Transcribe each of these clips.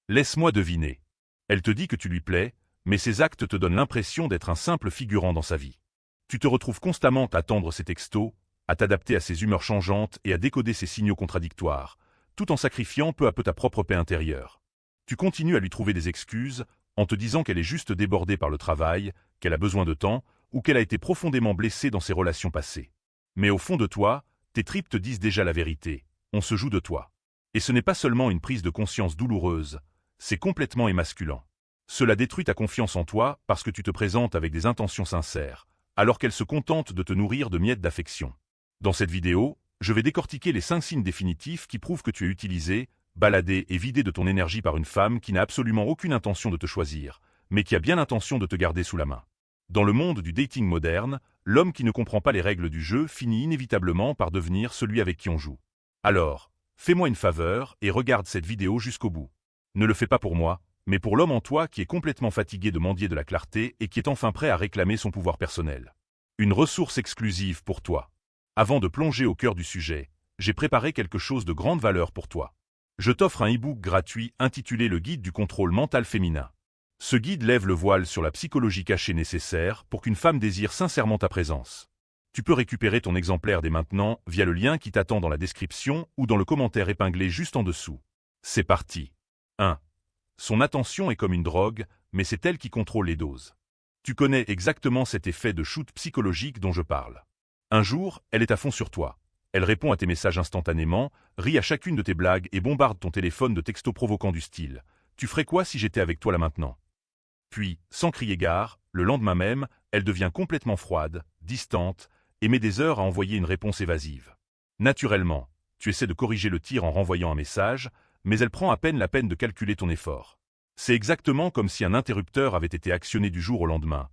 Laisse-moi deviner. Elle te dit que tu lui plais, mais ses actes te donnent l'impression d'être un simple figurant dans sa vie. Tu te retrouves constamment à attendre ses textos, à t'adapter à ses humeurs changeantes et à décoder ses signaux contradictoires, tout en sacrifiant peu à peu ta propre paix intérieure. Tu continues à lui trouver des excuses, en te disant qu'elle est juste débordée par le travail, qu'elle a besoin de temps, ou qu'elle a été profondément blessée dans ses relations passées. Mais au fond de toi, tes tripes te disent déjà la vérité, on se joue de toi. Et ce n'est pas seulement une prise de conscience douloureuse, c'est complètement émasculant. Cela détruit ta confiance en toi parce que tu te présentes avec des intentions sincères, alors qu'elle se contente de te nourrir de miettes d'affection. Dans cette vidéo, je vais décortiquer les 5 signes définitifs qui prouvent que tu es utilisé, baladé et vidé de ton énergie par une femme qui n'a absolument aucune intention de te choisir, mais qui a bien l'intention de te garder sous la main. Dans le monde du dating moderne, l'homme qui ne comprend pas les règles du jeu finit inévitablement par devenir celui avec qui on joue. Alors, fais-moi une faveur et regarde cette vidéo jusqu'au bout. Ne le fais pas pour moi, mais pour l'homme en toi qui est complètement fatigué de mendier de la clarté et qui est enfin prêt à réclamer son pouvoir personnel. Une ressource exclusive pour toi. Avant de plonger au cœur du sujet, j'ai préparé quelque chose de grande valeur pour toi. Je t'offre un e-book gratuit intitulé Le guide du contrôle mental féminin. Ce guide lève le voile sur la psychologie cachée nécessaire pour qu'une femme désire sincèrement ta présence. Tu peux récupérer ton exemplaire dès maintenant via le lien qui t'attend dans la description ou dans le commentaire épinglé juste en dessous. C'est parti. 1. Son attention est comme une drogue, mais c'est elle qui contrôle les doses. Tu connais exactement cet effet de shoot psychologique dont je parle. Un jour, elle est à fond sur toi. Elle répond à tes messages instantanément, rit à chacune de tes blagues et bombarde ton téléphone de textos provoquants du style « Tu ferais quoi si j'étais avec toi là maintenant ?» Puis, sans crier gare, le lendemain même, elle devient complètement froide, distante, et met des heures à envoyer une réponse évasive. Naturellement, tu essaies de corriger le tir en renvoyant un message, mais elle prend à peine la peine de calculer ton effort. C'est exactement comme si un interrupteur avait été actionné du jour au lendemain,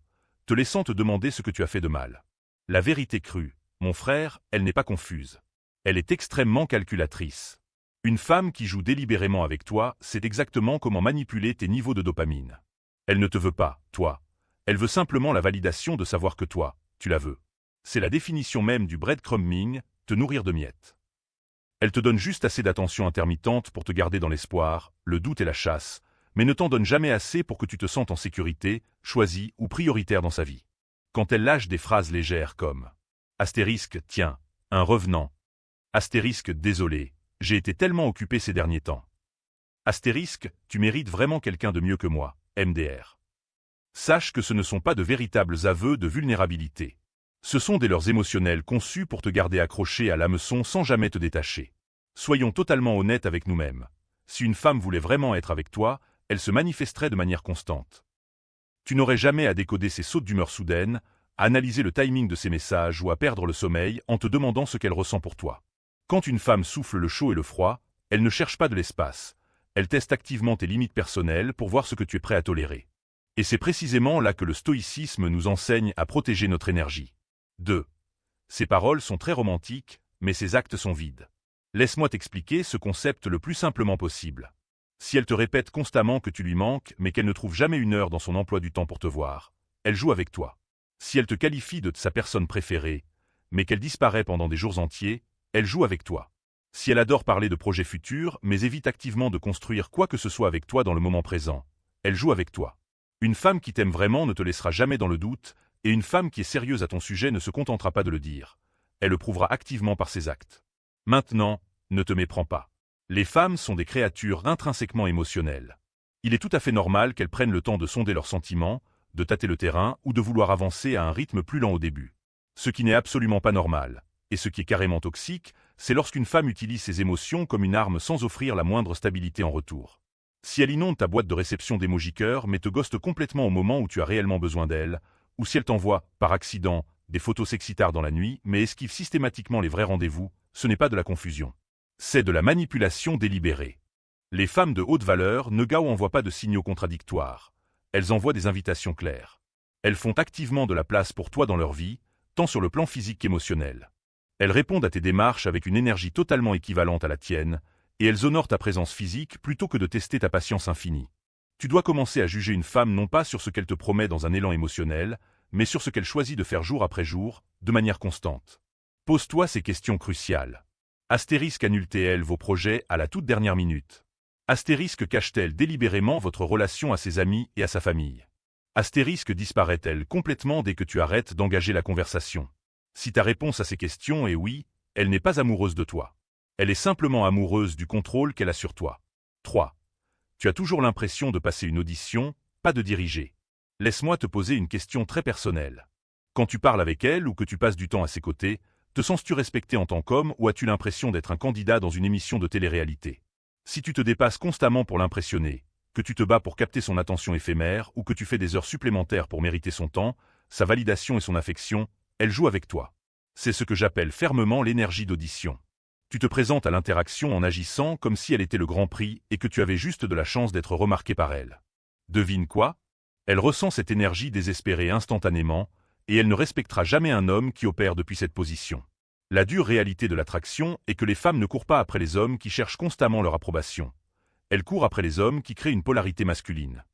te laissant te demander ce que tu as fait de mal. La vérité crue, mon frère, elle n'est pas confuse. Elle est extrêmement calculatrice. Une femme qui joue délibérément avec toi sait exactement comment manipuler tes niveaux de dopamine. Elle ne te veut pas, toi. Elle veut simplement la validation de savoir que toi, tu la veux. C'est la définition même du breadcrumbing, te nourrir de miettes. Elle te donne juste assez d'attention intermittente pour te garder dans l'espoir, le doute et la chasse, mais ne t'en donne jamais assez pour que tu te sentes en sécurité, choisi ou prioritaire dans sa vie. Quand elle lâche des phrases légères comme « tiens, un revenant » « désolé, j'ai été tellement occupé ces derniers temps » « tu mérites vraiment quelqu'un de mieux que moi » MDR. Sache que ce ne sont pas de véritables aveux de vulnérabilité. Ce sont des leurres émotionnels conçus pour te garder accroché à l'hameçon sans jamais te détacher. Soyons totalement honnêtes avec nous-mêmes. Si une femme voulait vraiment être avec toi, elle se manifesterait de manière constante. Tu n'aurais jamais à décoder ses sautes d'humeur soudaines, à analyser le timing de ses messages ou à perdre le sommeil en te demandant ce qu'elle ressent pour toi. Quand une femme souffle le chaud et le froid, elle ne cherche pas de l'espace. Elle teste activement tes limites personnelles pour voir ce que tu es prêt à tolérer. Et c'est précisément là que le stoïcisme nous enseigne à protéger notre énergie. 2. Ses paroles sont très romantiques, mais ses actes sont vides. Laisse-moi t'expliquer ce concept le plus simplement possible. Si elle te répète constamment que tu lui manques, mais qu'elle ne trouve jamais une heure dans son emploi du temps pour te voir, elle joue avec toi. Si elle te qualifie de sa personne préférée, mais qu'elle disparaît pendant des jours entiers, elle joue avec toi. Si elle adore parler de projets futurs, mais évite activement de construire quoi que ce soit avec toi dans le moment présent, elle joue avec toi. Une femme qui t'aime vraiment ne te laissera jamais dans le doute, et une femme qui est sérieuse à ton sujet ne se contentera pas de le dire. Elle le prouvera activement par ses actes. Maintenant, ne te méprends pas. Les femmes sont des créatures intrinsèquement émotionnelles. Il est tout à fait normal qu'elles prennent le temps de sonder leurs sentiments, de tâter le terrain ou de vouloir avancer à un rythme plus lent au début. Ce qui n'est absolument pas normal, et ce qui est carrément toxique, c'est lorsqu'une femme utilise ses émotions comme une arme sans offrir la moindre stabilité en retour. Si elle inonde ta boîte de réception d'émoji-cœur mais te ghoste complètement au moment où tu as réellement besoin d'elle, ou si elle t'envoie, par accident, des photos sexy-tard dans la nuit mais esquive systématiquement les vrais rendez-vous, ce n'est pas de la confusion. C'est de la manipulation délibérée. Les femmes de haute valeur ne envoient pas de signaux contradictoires. Elles envoient des invitations claires. Elles font activement de la place pour toi dans leur vie, tant sur le plan physique qu'émotionnel. Elles répondent à tes démarches avec une énergie totalement équivalente à la tienne, et elles honorent ta présence physique plutôt que de tester ta patience infinie. Tu dois commencer à juger une femme non pas sur ce qu'elle te promet dans un élan émotionnel, mais sur ce qu'elle choisit de faire jour après jour, de manière constante. Pose-toi ces questions cruciales. Annule-t-elle vos projets à la toute dernière minute? Astérisque cache-t-elle délibérément votre relation à ses amis et à sa famille? Astérisque disparaît-elle complètement dès que tu arrêtes d'engager la conversation? Si ta réponse à ces questions est oui, elle n'est pas amoureuse de toi. Elle est simplement amoureuse du contrôle qu'elle a sur toi. 3. Tu as toujours l'impression de passer une audition, pas de diriger. Laisse-moi te poser une question très personnelle. Quand tu parles avec elle ou que tu passes du temps à ses côtés, te sens-tu respecté en tant qu'homme ou as-tu l'impression d'être un candidat dans une émission de télé-réalité? Si tu te dépasses constamment pour l'impressionner, que tu te bats pour capter son attention éphémère ou que tu fais des heures supplémentaires pour mériter son temps, sa validation et son affection, elle joue avec toi. C'est ce que j'appelle fermement l'énergie d'audition. Tu te présentes à l'interaction en agissant comme si elle était le grand prix et que tu avais juste de la chance d'être remarqué par elle. Devine quoi? Elle ressent cette énergie désespérée instantanément, et elle ne respectera jamais un homme qui opère depuis cette position. La dure réalité de l'attraction est que les femmes ne courent pas après les hommes qui cherchent constamment leur approbation. Elles courent après les hommes qui créent une polarité masculine.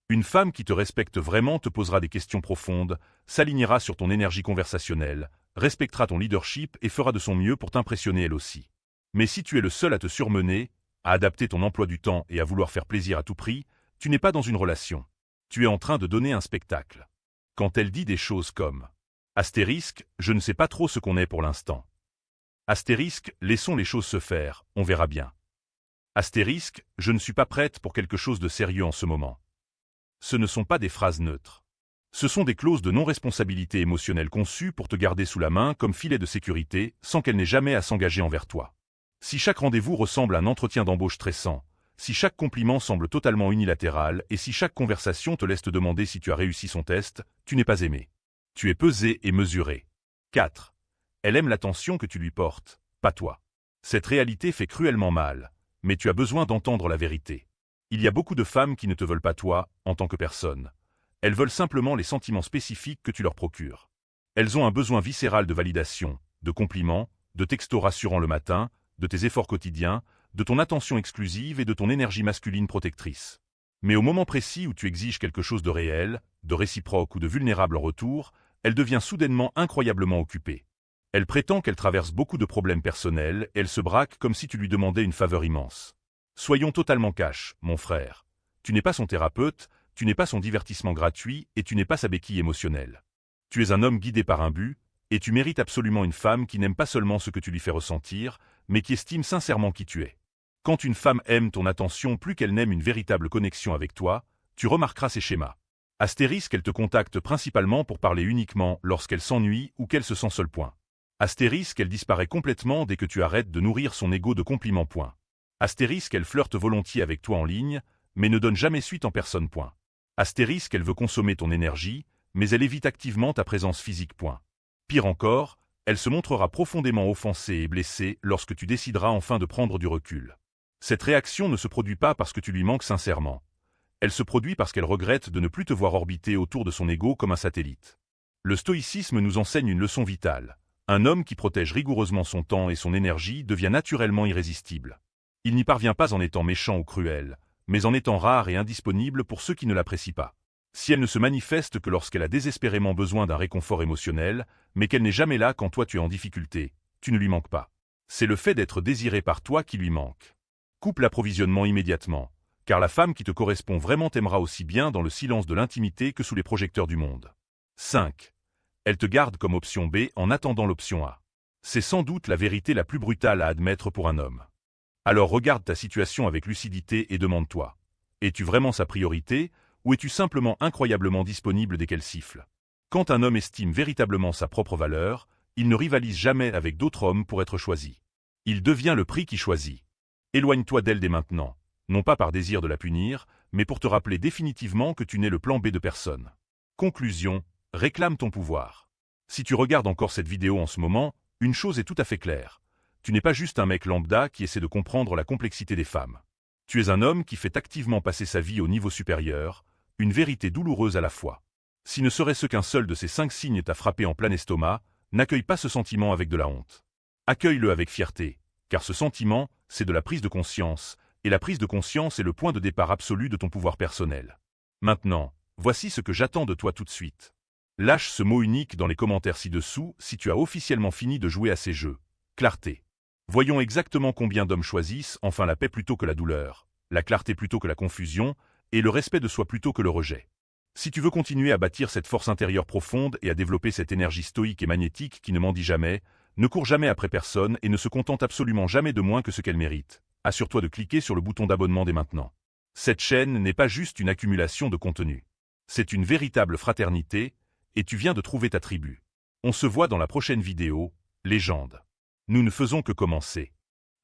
Une femme qui te respecte vraiment te posera des questions profondes, s'alignera sur ton énergie conversationnelle, respectera ton leadership et fera de son mieux pour t'impressionner elle aussi. Mais si tu es le seul à te surmener, à adapter ton emploi du temps et à vouloir faire plaisir à tout prix, tu n'es pas dans une relation. Tu es en train de donner un spectacle. Quand elle dit des choses comme « Astérisque, je ne sais pas trop ce qu'on est pour l'instant. » Astérisque, laissons les choses se faire, on verra bien. Astérisque, je ne suis pas prête pour quelque chose de sérieux en ce moment. Ce ne sont pas des phrases neutres. Ce sont des clauses de non-responsabilité émotionnelle conçues pour te garder sous la main comme filet de sécurité sans qu'elle n'ait jamais à s'engager envers toi. Si chaque rendez-vous ressemble à un entretien d'embauche stressant, si chaque compliment semble totalement unilatéral et si chaque conversation te laisse te demander si tu as réussi son test, tu n'es pas aimé. Tu es pesé et mesuré. 4. Elle aime l'attention que tu lui portes, pas toi. Cette réalité fait cruellement mal, mais tu as besoin d'entendre la vérité. Il y a beaucoup de femmes qui ne te veulent pas toi, en tant que personne. Elles veulent simplement les sentiments spécifiques que tu leur procures. Elles ont un besoin viscéral de validation, de compliments, de textos rassurants le matin, de tes efforts quotidiens, de ton attention exclusive et de ton énergie masculine protectrice. Mais au moment précis où tu exiges quelque chose de réel, de réciproque ou de vulnérable en retour, elle devient soudainement incroyablement occupée. Elle prétend qu'elle traverse beaucoup de problèmes personnels et elle se braque comme si tu lui demandais une faveur immense. Soyons totalement cash, mon frère. Tu n'es pas son thérapeute, tu n'es pas son divertissement gratuit et tu n'es pas sa béquille émotionnelle. Tu es un homme guidé par un but, et tu mérites absolument une femme qui n'aime pas seulement ce que tu lui fais ressentir, mais qui estime sincèrement qui tu es. Quand une femme aime ton attention plus qu'elle n'aime une véritable connexion avec toi, tu remarqueras ces schémas. Astérisque, elle te contacte principalement pour parler uniquement lorsqu'elle s'ennuie ou qu'elle se sent seule. Astérisque, elle disparaît complètement dès que tu arrêtes de nourrir son ego de compliments. Astérisque, elle flirte volontiers avec toi en ligne, mais ne donne jamais suite en personne. Astérisque, elle veut consommer ton énergie, mais elle évite activement ta présence physique. Pire encore, elle se montrera profondément offensée et blessée lorsque tu décideras enfin de prendre du recul. Cette réaction ne se produit pas parce que tu lui manques sincèrement. Elle se produit parce qu'elle regrette de ne plus te voir orbiter autour de son ego comme un satellite. Le stoïcisme nous enseigne une leçon vitale. Un homme qui protège rigoureusement son temps et son énergie devient naturellement irrésistible. Il n'y parvient pas en étant méchant ou cruel, mais en étant rare et indisponible pour ceux qui ne l'apprécient pas. Si elle ne se manifeste que lorsqu'elle a désespérément besoin d'un réconfort émotionnel, mais qu'elle n'est jamais là quand toi tu es en difficulté, tu ne lui manques pas. C'est le fait d'être désiré par toi qui lui manque. Coupe l'approvisionnement immédiatement, car la femme qui te correspond vraiment t'aimera aussi bien dans le silence de l'intimité que sous les projecteurs du monde. 5. Elle te garde comme option B en attendant l'option A. C'est sans doute la vérité la plus brutale à admettre pour un homme. Alors regarde ta situation avec lucidité et demande-toi, es-tu vraiment sa priorité, ou es-tu simplement incroyablement disponible dès qu'elle siffle? Quand un homme estime véritablement sa propre valeur, il ne rivalise jamais avec d'autres hommes pour être choisi. Il devient le prix qui choisit. Éloigne-toi d'elle dès maintenant, non pas par désir de la punir, mais pour te rappeler définitivement que tu n'es le plan B de personne. Conclusion, réclame ton pouvoir. Si tu regardes encore cette vidéo en ce moment, une chose est tout à fait claire. Tu n'es pas juste un mec lambda qui essaie de comprendre la complexité des femmes. Tu es un homme qui fait activement passer sa vie au niveau supérieur, une vérité douloureuse à la fois. Si ne serait-ce qu'un seul de ces 5 signes t'a frappé en plein estomac, n'accueille pas ce sentiment avec de la honte. Accueille-le avec fierté, car ce sentiment, c'est de la prise de conscience, et la prise de conscience est le point de départ absolu de ton pouvoir personnel. Maintenant, voici ce que j'attends de toi tout de suite. Lâche ce mot unique dans les commentaires ci-dessous si tu as officiellement fini de jouer à ces jeux. Clarté. Voyons exactement combien d'hommes choisissent enfin la paix plutôt que la douleur. la clarté plutôt que la confusion, et le respect de soi plutôt que le rejet. Si tu veux continuer à bâtir cette force intérieure profonde et à développer cette énergie stoïque et magnétique qui ne mendie jamais, ne cours jamais après personne et ne se contente absolument jamais de moins que ce qu'elle mérite, assure-toi de cliquer sur le bouton d'abonnement dès maintenant. Cette chaîne n'est pas juste une accumulation de contenu. C'est une véritable fraternité, et tu viens de trouver ta tribu. On se voit dans la prochaine vidéo, légende. Nous ne faisons que commencer.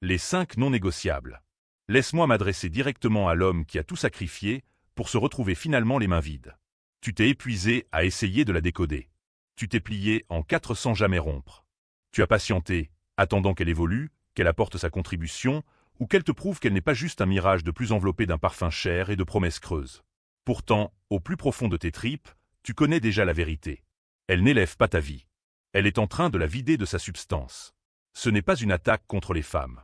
Les 5 non négociables. Laisse-moi m'adresser directement à l'homme qui a tout sacrifié pour se retrouver finalement les mains vides. Tu t'es épuisé à essayer de la décoder. Tu t'es plié en 4 sans jamais rompre. Tu as patienté, attendant qu'elle évolue, qu'elle apporte sa contribution, ou qu'elle te prouve qu'elle n'est pas juste un mirage de plus enveloppé d'un parfum cher et de promesses creuses. Pourtant, au plus profond de tes tripes, tu connais déjà la vérité. Elle n'élève pas ta vie. Elle est en train de la vider de sa substance. Ce n'est pas une attaque contre les femmes.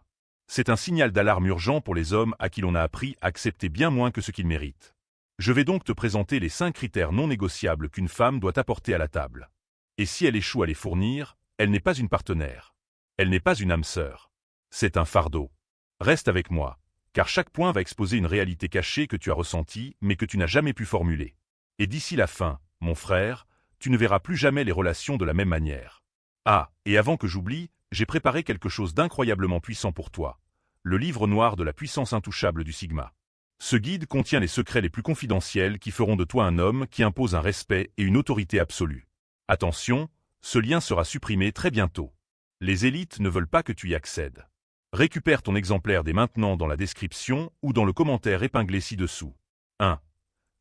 C'est un signal d'alarme urgent pour les hommes à qui l'on a appris à accepter bien moins que ce qu'ils méritent. Je vais donc te présenter les 5 critères non négociables qu'une femme doit apporter à la table. Et si elle échoue à les fournir, elle n'est pas une partenaire. Elle n'est pas une âme sœur. C'est un fardeau. Reste avec moi, car chaque point va exposer une réalité cachée que tu as ressentie mais que tu n'as jamais pu formuler. Et d'ici la fin, mon frère, tu ne verras plus jamais les relations de la même manière. Ah, et avant que j'oublie, j'ai préparé quelque chose d'incroyablement puissant pour toi. Le livre noir de la puissance intouchable du Sigma. Ce guide contient les secrets les plus confidentiels qui feront de toi un homme qui impose un respect et une autorité absolue. Attention, ce lien sera supprimé très bientôt. Les élites ne veulent pas que tu y accèdes. Récupère ton exemplaire dès maintenant dans la description ou dans le commentaire épinglé ci-dessous. 1.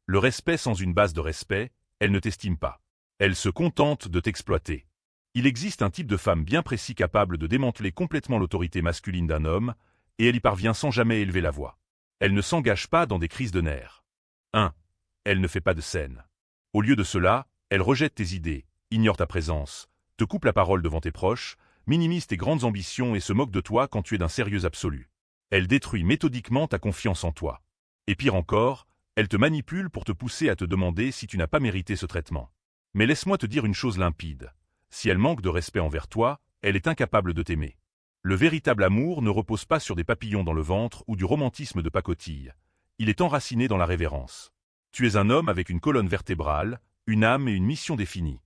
Le respect sans une base de respect, elle ne t'estime pas. Elle se contente de t'exploiter. Il existe un type de femme bien précis capable de démanteler complètement l'autorité masculine d'un homme, et elle y parvient sans jamais élever la voix. Elle ne s'engage pas dans des crises de nerfs. 1. Elle ne fait pas de scène. Au lieu de cela, elle rejette tes idées, ignore ta présence, te coupe la parole devant tes proches, minimise tes grandes ambitions et se moque de toi quand tu es d'un sérieux absolu. Elle détruit méthodiquement ta confiance en toi. Et pire encore, elle te manipule pour te pousser à te demander si tu n'as pas mérité ce traitement. Mais laisse-moi te dire une chose limpide. Si elle manque de respect envers toi, elle est incapable de t'aimer. Le véritable amour ne repose pas sur des papillons dans le ventre ou du romantisme de pacotille. Il est enraciné dans la révérence. Tu es un homme avec une colonne vertébrale, une âme et une mission définie.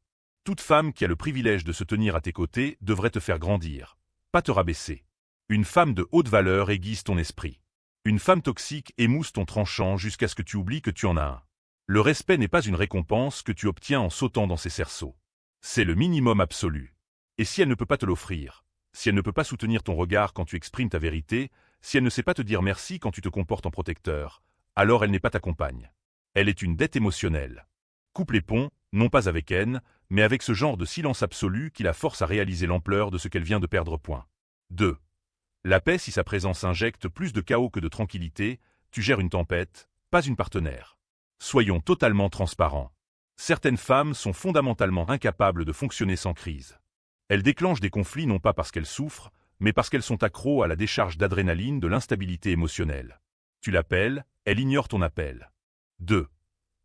Toute femme qui a le privilège de se tenir à tes côtés devrait te faire grandir, pas te rabaisser. Une femme de haute valeur aiguise ton esprit. Une femme toxique émousse ton tranchant jusqu'à ce que tu oublies que tu en as un. Le respect n'est pas une récompense que tu obtiens en sautant dans ses cerceaux. C'est le minimum absolu. Et si elle ne peut pas te l'offrir, si elle ne peut pas soutenir ton regard quand tu exprimes ta vérité, si elle ne sait pas te dire merci quand tu te comportes en protecteur, alors elle n'est pas ta compagne. Elle est une dette émotionnelle. Coupe les ponts, non pas avec haine, mais avec ce genre de silence absolu qui la force à réaliser l'ampleur de ce qu'elle vient de perdre. 2. La paix si sa présence injecte plus de chaos que de tranquillité, tu gères une tempête, pas une partenaire. Soyons totalement transparents. Certaines femmes sont fondamentalement incapables de fonctionner sans crise. Elles déclenchent des conflits non pas parce qu'elles souffrent, mais parce qu'elles sont accros à la décharge d'adrénaline de l'instabilité émotionnelle. Tu l'appelles, elle ignore ton appel. 2.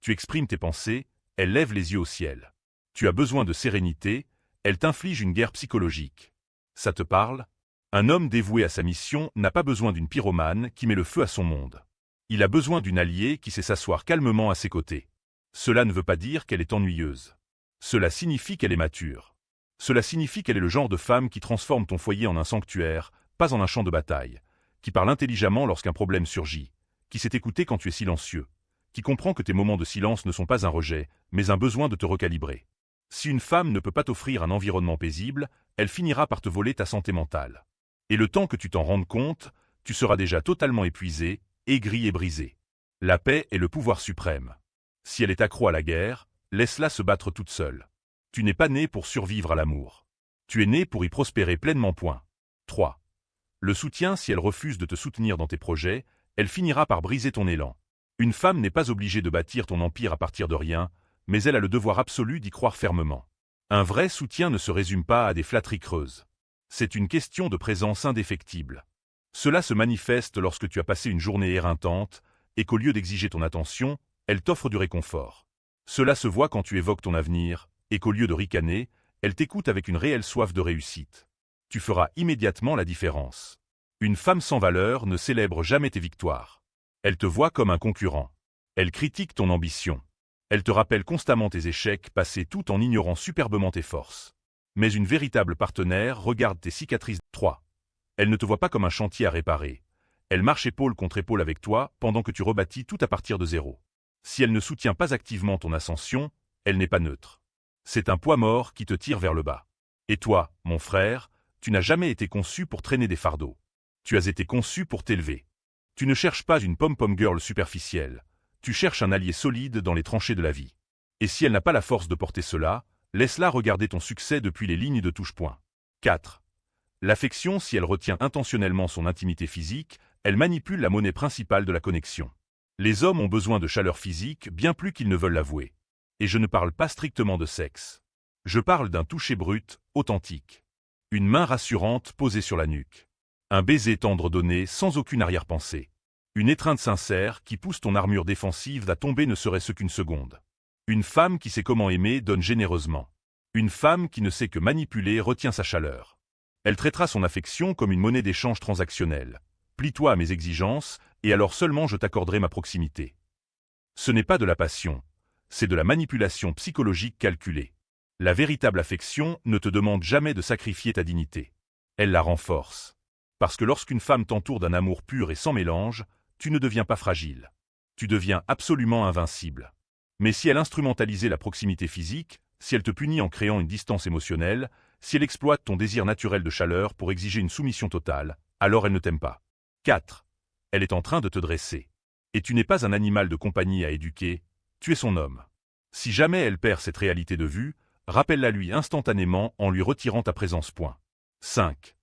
Tu exprimes tes pensées, elle lève les yeux au ciel. Tu as besoin de sérénité, elle t'inflige une guerre psychologique. Ça te parle? Un homme dévoué à sa mission n'a pas besoin d'une pyromane qui met le feu à son monde. Il a besoin d'une alliée qui sait s'asseoir calmement à ses côtés. Cela ne veut pas dire qu'elle est ennuyeuse. Cela signifie qu'elle est mature. Cela signifie qu'elle est le genre de femme qui transforme ton foyer en un sanctuaire, pas en un champ de bataille, qui parle intelligemment lorsqu'un problème surgit, qui sait écouter quand tu es silencieux, qui comprend que tes moments de silence ne sont pas un rejet, mais un besoin de te recalibrer. Si une femme ne peut pas t'offrir un environnement paisible, elle finira par te voler ta santé mentale. Et le temps que tu t'en rendes compte, tu seras déjà totalement épuisé, aigri et brisé. La paix est le pouvoir suprême. Si elle est accro à la guerre, laisse-la se battre toute seule. Tu n'es pas né pour survivre à l'amour. Tu es né pour y prospérer pleinement. 3. Le soutien si elle refuse de te soutenir dans tes projets, elle finira par briser ton élan. Une femme n'est pas obligée de bâtir ton empire à partir de rien, mais elle a le devoir absolu d'y croire fermement. Un vrai soutien ne se résume pas à des flatteries creuses. C'est une question de présence indéfectible. Cela se manifeste lorsque tu as passé une journée éreintante et qu'au lieu d'exiger ton attention, elle t'offre du réconfort. Cela se voit quand tu évoques ton avenir et qu'au lieu de ricaner, elle t'écoute avec une réelle soif de réussite. Tu feras immédiatement la différence. Une femme sans valeur ne célèbre jamais tes victoires. Elle te voit comme un concurrent. Elle critique ton ambition. Elle te rappelle constamment tes échecs passés tout en ignorant superbement tes forces. Mais une véritable partenaire regarde tes cicatrices. 3. Elle ne te voit pas comme un chantier à réparer. Elle marche épaule contre épaule avec toi pendant que tu rebâtis tout à partir de zéro. Si elle ne soutient pas activement ton ascension, elle n'est pas neutre. C'est un poids mort qui te tire vers le bas. Et toi, mon frère, tu n'as jamais été conçu pour traîner des fardeaux. Tu as été conçu pour t'élever. Tu ne cherches pas une pom-pom girl superficielle. Tu cherches un allié solide dans les tranchées de la vie. Et si elle n'a pas la force de porter cela, laisse-la regarder ton succès depuis les lignes de touche-point. 4. L'affection, si elle retient intentionnellement son intimité physique, elle manipule la monnaie principale de la connexion. Les hommes ont besoin de chaleur physique bien plus qu'ils ne veulent l'avouer. Et je ne parle pas strictement de sexe. Je parle d'un toucher brut, authentique. Une main rassurante posée sur la nuque. Un baiser tendre donné sans aucune arrière-pensée. Une étreinte sincère qui pousse ton armure défensive à tomber ne serait-ce qu'une seconde. Une femme qui sait comment aimer donne généreusement. Une femme qui ne sait que manipuler retient sa chaleur. Elle traitera son affection comme une monnaie d'échange transactionnelle. Plie-toi à mes exigences, et alors seulement je t'accorderai ma proximité. Ce n'est pas de la passion, c'est de la manipulation psychologique calculée. La véritable affection ne te demande jamais de sacrifier ta dignité. Elle la renforce. Parce que lorsqu'une femme t'entoure d'un amour pur et sans mélange, tu ne deviens pas fragile. Tu deviens absolument invincible. Mais si elle instrumentalisait la proximité physique, si elle te punit en créant une distance émotionnelle, si elle exploite ton désir naturel de chaleur pour exiger une soumission totale, alors elle ne t'aime pas. 4. Elle est en train de te dresser. Et tu n'es pas un animal de compagnie à éduquer, tu es son homme. Si jamais elle perd cette réalité de vue, rappelle-la lui instantanément en lui retirant ta présence. 5.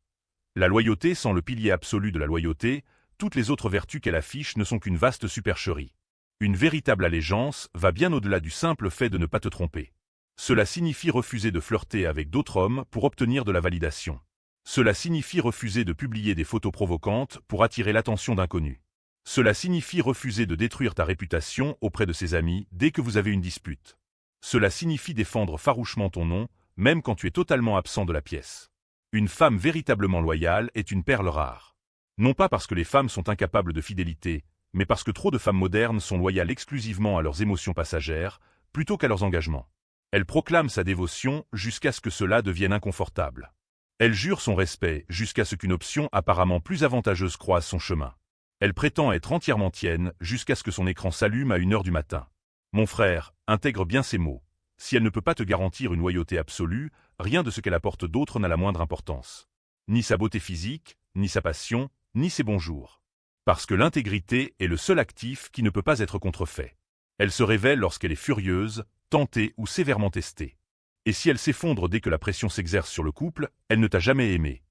La loyauté sans le pilier absolu de la loyauté, toutes les autres vertus qu'elle affiche ne sont qu'une vaste supercherie. Une véritable allégeance va bien au-delà du simple fait de ne pas te tromper. Cela signifie refuser de flirter avec d'autres hommes pour obtenir de la validation. Cela signifie refuser de publier des photos provocantes pour attirer l'attention d'inconnus. Cela signifie refuser de détruire ta réputation auprès de ses amis dès que vous avez une dispute. Cela signifie défendre farouchement ton nom, même quand tu es totalement absent de la pièce. Une femme véritablement loyale est une perle rare. Non pas parce que les femmes sont incapables de fidélité, mais parce que trop de femmes modernes sont loyales exclusivement à leurs émotions passagères, plutôt qu'à leurs engagements. Elle proclame sa dévotion jusqu'à ce que cela devienne inconfortable. Elle jure son respect jusqu'à ce qu'une option apparemment plus avantageuse croise son chemin. Elle prétend être entièrement tienne jusqu'à ce que son écran s'allume à 1h du matin. Mon frère, intègre bien ces mots. Si elle ne peut pas te garantir une loyauté absolue, rien de ce qu'elle apporte d'autre n'a la moindre importance. Ni sa beauté physique, ni sa passion, ni ses bons jours. Parce que l'intégrité est le seul actif qui ne peut pas être contrefait. Elle se révèle lorsqu'elle est furieuse, tentée ou sévèrement testée. Et si elle s'effondre dès que la pression s'exerce sur le couple, elle ne t'a jamais aimé.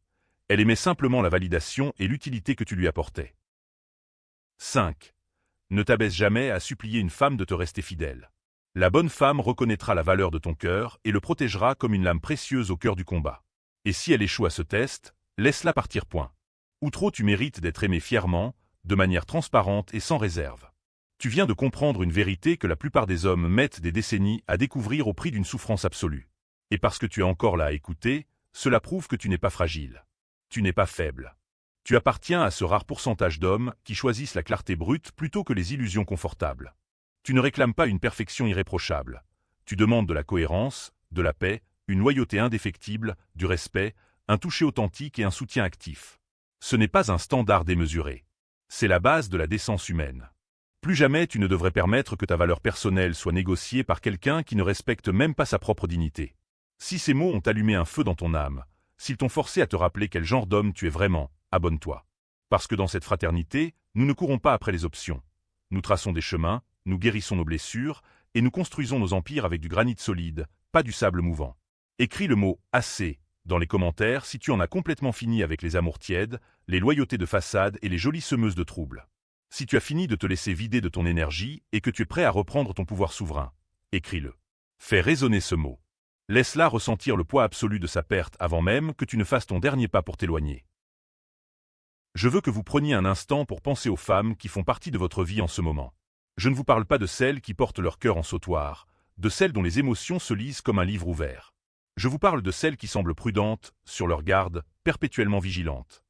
Elle aimait simplement la validation et l'utilité que tu lui apportais. 5. Ne t'abaisse jamais à supplier une femme de te rester fidèle. La bonne femme reconnaîtra la valeur de ton cœur et le protégera comme une lame précieuse au cœur du combat. Et si elle échoue à ce test, laisse-la partir. Ou trop tu mérites d'être aimé fièrement, de manière transparente et sans réserve. Tu viens de comprendre une vérité que la plupart des hommes mettent des décennies à découvrir au prix d'une souffrance absolue. Et parce que tu es encore là à écouter, cela prouve que tu n'es pas fragile. Tu n'es pas faible. Tu appartiens à ce rare pourcentage d'hommes qui choisissent la clarté brute plutôt que les illusions confortables. Tu ne réclames pas une perfection irréprochable. Tu demandes de la cohérence, de la paix, une loyauté indéfectible, du respect, un toucher authentique et un soutien actif. Ce n'est pas un standard démesuré. C'est la base de la décence humaine. Plus jamais tu ne devrais permettre que ta valeur personnelle soit négociée par quelqu'un qui ne respecte même pas sa propre dignité. Si ces mots ont allumé un feu dans ton âme, s'ils t'ont forcé à te rappeler quel genre d'homme tu es vraiment, abonne-toi. Parce que dans cette fraternité, nous ne courons pas après les options. Nous traçons des chemins, nous guérissons nos blessures, et nous construisons nos empires avec du granit solide, pas du sable mouvant. Écris le mot « assez » dans les commentaires si tu en as complètement fini avec les amours tièdes, les loyautés de façade et les jolies semeuses de troubles. Si tu as fini de te laisser vider de ton énergie et que tu es prêt à reprendre ton pouvoir souverain, écris-le. Fais résonner ce mot. Laisse-la ressentir le poids absolu de sa perte avant même que tu ne fasses ton dernier pas pour t'éloigner. Je veux que vous preniez un instant pour penser aux femmes qui font partie de votre vie en ce moment. Je ne vous parle pas de celles qui portent leur cœur en sautoir, de celles dont les émotions se lisent comme un livre ouvert. Je vous parle de celles qui semblent prudentes, sur leur garde, perpétuellement vigilantes.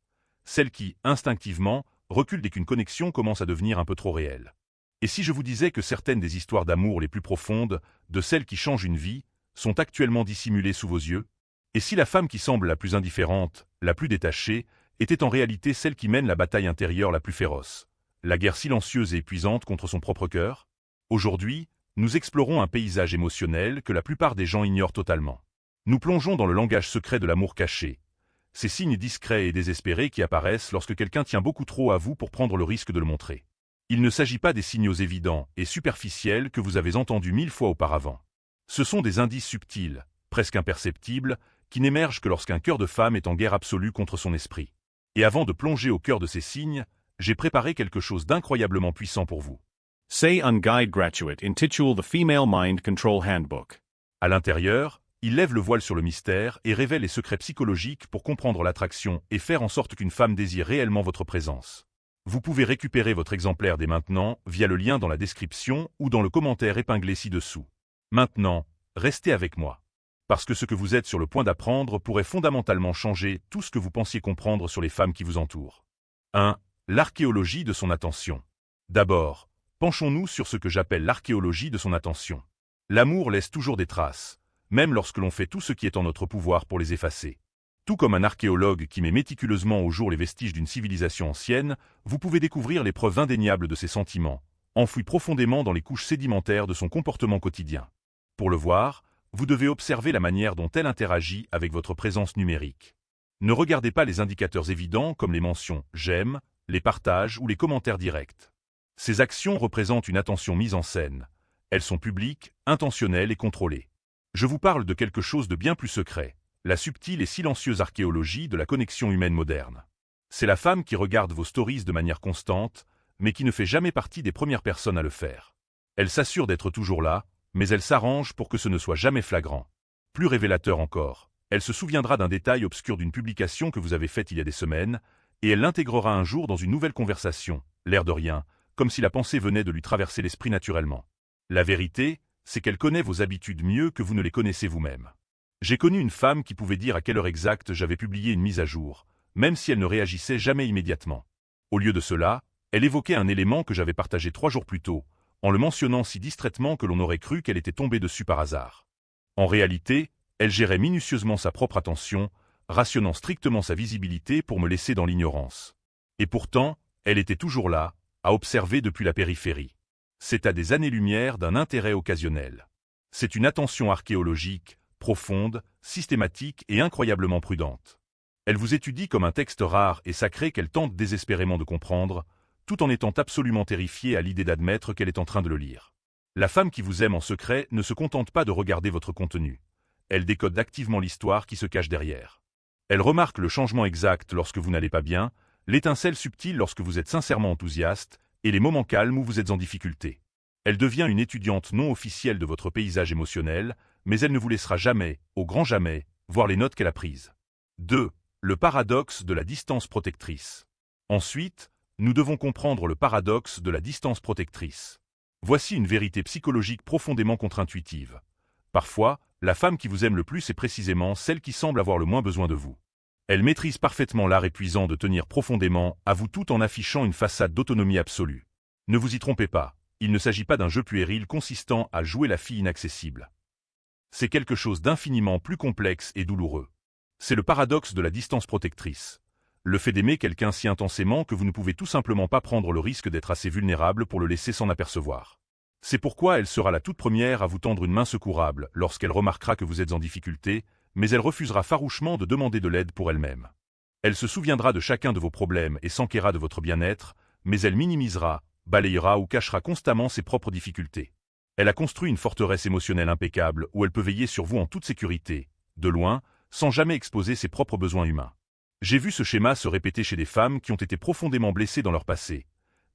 Celles qui, instinctivement, recule dès qu'une connexion commence à devenir un peu trop réelle. Et si je vous disais que certaines des histoires d'amour les plus profondes, de celles qui changent une vie, sont actuellement dissimulées sous vos yeux? Et si la femme qui semble la plus indifférente, la plus détachée, était en réalité celle qui mène la bataille intérieure la plus féroce, la guerre silencieuse et épuisante contre son propre cœur? Aujourd'hui, nous explorons un paysage émotionnel que la plupart des gens ignorent totalement. Nous plongeons dans le langage secret de l'amour caché, ces signes discrets et désespérés qui apparaissent lorsque quelqu'un tient beaucoup trop à vous pour prendre le risque de le montrer. Il ne s'agit pas des signaux évidents et superficiels que vous avez entendus 1000 fois auparavant. Ce sont des indices subtils, presque imperceptibles, qui n'émergent que lorsqu'un cœur de femme est en guerre absolue contre son esprit. Et avant de plonger au cœur de ces signes, j'ai préparé quelque chose d'incroyablement puissant pour vous. Say un guide graduate intituled The Female Mind Control Handbook. À l'intérieur, il lève le voile sur le mystère et révèle les secrets psychologiques pour comprendre l'attraction et faire en sorte qu'une femme désire réellement votre présence. Vous pouvez récupérer votre exemplaire dès maintenant via le lien dans la description ou dans le commentaire épinglé ci-dessous. Maintenant, restez avec moi. Parce que ce que vous êtes sur le point d'apprendre pourrait fondamentalement changer tout ce que vous pensiez comprendre sur les femmes qui vous entourent. 1. L'archéologie de son attention. D'abord, penchons-nous sur ce que j'appelle l'archéologie de son attention. L'amour laisse toujours des traces, même lorsque l'on fait tout ce qui est en notre pouvoir pour les effacer. Tout comme un archéologue qui met méticuleusement au jour les vestiges d'une civilisation ancienne, vous pouvez découvrir les preuves indéniables de ses sentiments, enfouis profondément dans les couches sédimentaires de son comportement quotidien. Pour le voir, vous devez observer la manière dont elle interagit avec votre présence numérique. Ne regardez pas les indicateurs évidents comme les mentions « j'aime », les partages ou les commentaires directs. Ces actions représentent une attention mise en scène. Elles sont publiques, intentionnelles et contrôlées. Je vous parle de quelque chose de bien plus secret, la subtile et silencieuse archéologie de la connexion humaine moderne. C'est la femme qui regarde vos stories de manière constante, mais qui ne fait jamais partie des premières personnes à le faire. Elle s'assure d'être toujours là, mais elle s'arrange pour que ce ne soit jamais flagrant. Plus révélateur encore, elle se souviendra d'un détail obscur d'une publication que vous avez faite il y a des semaines, et elle l'intégrera un jour dans une nouvelle conversation, l'air de rien, comme si la pensée venait de lui traverser l'esprit naturellement. La vérité, c'est qu'elle connaît vos habitudes mieux que vous ne les connaissez vous-même. J'ai connu une femme qui pouvait dire à quelle heure exacte j'avais publié une mise à jour, même si elle ne réagissait jamais immédiatement. Au lieu de cela, elle évoquait un élément que j'avais partagé 3 jours plus tôt, en le mentionnant si distraitement que l'on aurait cru qu'elle était tombée dessus par hasard. En réalité, elle gérait minutieusement sa propre attention, rationnant strictement sa visibilité pour me laisser dans l'ignorance. Et pourtant, elle était toujours là, à observer depuis la périphérie. C'est à des années-lumière d'un intérêt occasionnel. C'est une attention archéologique, profonde, systématique et incroyablement prudente. Elle vous étudie comme un texte rare et sacré qu'elle tente désespérément de comprendre, tout en étant absolument terrifiée à l'idée d'admettre qu'elle est en train de le lire. La femme qui vous aime en secret ne se contente pas de regarder votre contenu. Elle décode activement l'histoire qui se cache derrière. Elle remarque le changement exact lorsque vous n'allez pas bien, l'étincelle subtile lorsque vous êtes sincèrement enthousiaste, et les moments calmes où vous êtes en difficulté. Elle devient une étudiante non officielle de votre paysage émotionnel, mais elle ne vous laissera jamais, au grand jamais, voir les notes qu'elle a prises. 2. Le paradoxe de la distance protectrice. Ensuite, nous devons comprendre le paradoxe de la distance protectrice. Voici une vérité psychologique profondément contre-intuitive. Parfois, la femme qui vous aime le plus est précisément celle qui semble avoir le moins besoin de vous. Elle maîtrise parfaitement l'art épuisant de tenir profondément à vous tout en affichant une façade d'autonomie absolue. Ne vous y trompez pas, il ne s'agit pas d'un jeu puéril consistant à jouer la fille inaccessible. C'est quelque chose d'infiniment plus complexe et douloureux. C'est le paradoxe de la distance protectrice. Le fait d'aimer quelqu'un si intensément que vous ne pouvez tout simplement pas prendre le risque d'être assez vulnérable pour le laisser s'en apercevoir. C'est pourquoi elle sera la toute première à vous tendre une main secourable lorsqu'elle remarquera que vous êtes en difficulté, mais elle refusera farouchement de demander de l'aide pour elle-même. Elle se souviendra de chacun de vos problèmes et s'enquérera de votre bien-être, mais elle minimisera, balayera ou cachera constamment ses propres difficultés. Elle a construit une forteresse émotionnelle impeccable où elle peut veiller sur vous en toute sécurité, de loin, sans jamais exposer ses propres besoins humains. J'ai vu ce schéma se répéter chez des femmes qui ont été profondément blessées dans leur passé.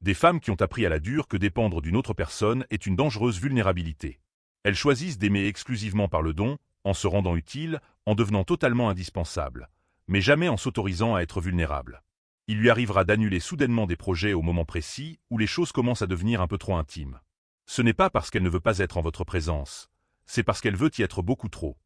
Des femmes qui ont appris à la dure que dépendre d'une autre personne est une dangereuse vulnérabilité. Elles choisissent d'aimer exclusivement par le don, en se rendant utiles, en devenant totalement indispensables, mais jamais en s'autorisant à être vulnérables. Il lui arrivera d'annuler soudainement des projets au moment précis où les choses commencent à devenir un peu trop intimes. Ce n'est pas parce qu'elle ne veut pas être en votre présence, c'est parce qu'elle veut y être beaucoup trop.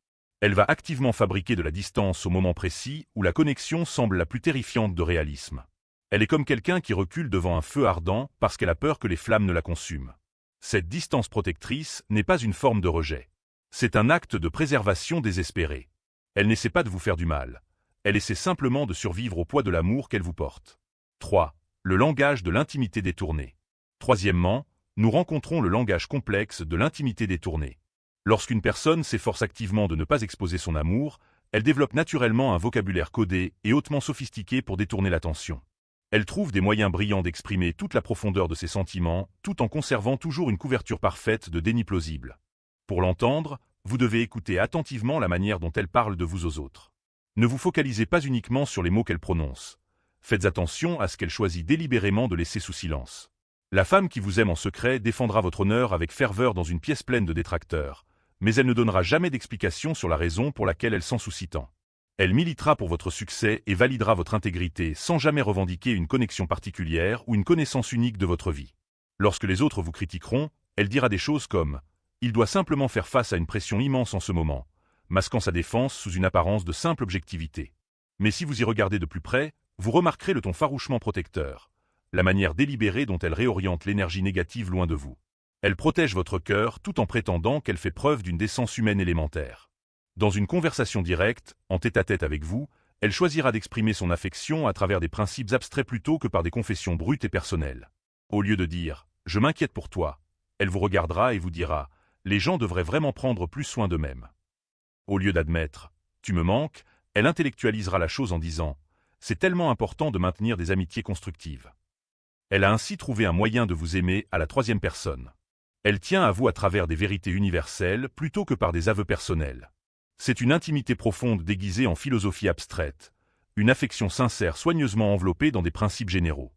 Elle va activement fabriquer de la distance au moment précis où la connexion semble la plus terrifiante de réalisme. Elle est comme quelqu'un qui recule devant un feu ardent parce qu'elle a peur que les flammes ne la consument. Cette distance protectrice n'est pas une forme de rejet. C'est un acte de préservation désespéré. Elle n'essaie pas de vous faire du mal. Elle essaie simplement de survivre au poids de l'amour qu'elle vous porte. 3. Le langage de l'intimité détournée. Troisièmement, nous rencontrons le langage complexe de l'intimité détournée. Lorsqu'une personne s'efforce activement de ne pas exposer son amour, elle développe naturellement un vocabulaire codé et hautement sophistiqué pour détourner l'attention. Elle trouve des moyens brillants d'exprimer toute la profondeur de ses sentiments, tout en conservant toujours une couverture parfaite de déni plausible. Pour l'entendre, vous devez écouter attentivement la manière dont elle parle de vous aux autres. Ne vous focalisez pas uniquement sur les mots qu'elle prononce. Faites attention à ce qu'elle choisit délibérément de laisser sous silence. La femme qui vous aime en secret défendra votre honneur avec ferveur dans une pièce pleine de détracteurs, mais elle ne donnera jamais d'explication sur la raison pour laquelle elle s'en soucie tant. Elle militera pour votre succès et validera votre intégrité sans jamais revendiquer une connexion particulière ou une connaissance unique de votre vie. Lorsque les autres vous critiqueront, elle dira des choses comme « Il doit simplement faire face à une pression immense en ce moment », masquant sa défense sous une apparence de simple objectivité. Mais si vous y regardez de plus près, vous remarquerez le ton farouchement protecteur, la manière délibérée dont elle réoriente l'énergie négative loin de vous. Elle protège votre cœur tout en prétendant qu'elle fait preuve d'une décence humaine élémentaire. Dans une conversation directe, en tête-à-tête avec vous, elle choisira d'exprimer son affection à travers des principes abstraits plutôt que par des confessions brutes et personnelles. Au lieu de dire « Je m'inquiète pour toi », elle vous regardera et vous dira « Les gens devraient vraiment prendre plus soin d'eux-mêmes ». Au lieu d'admettre « Tu me manques », elle intellectualisera la chose en disant « C'est tellement important de maintenir des amitiés constructives ». Elle a ainsi trouvé un moyen de vous aimer à la troisième personne. Elle tient à vous à travers des vérités universelles plutôt que par des aveux personnels. C'est une intimité profonde déguisée en philosophie abstraite, une affection sincère soigneusement enveloppée dans des principes généraux.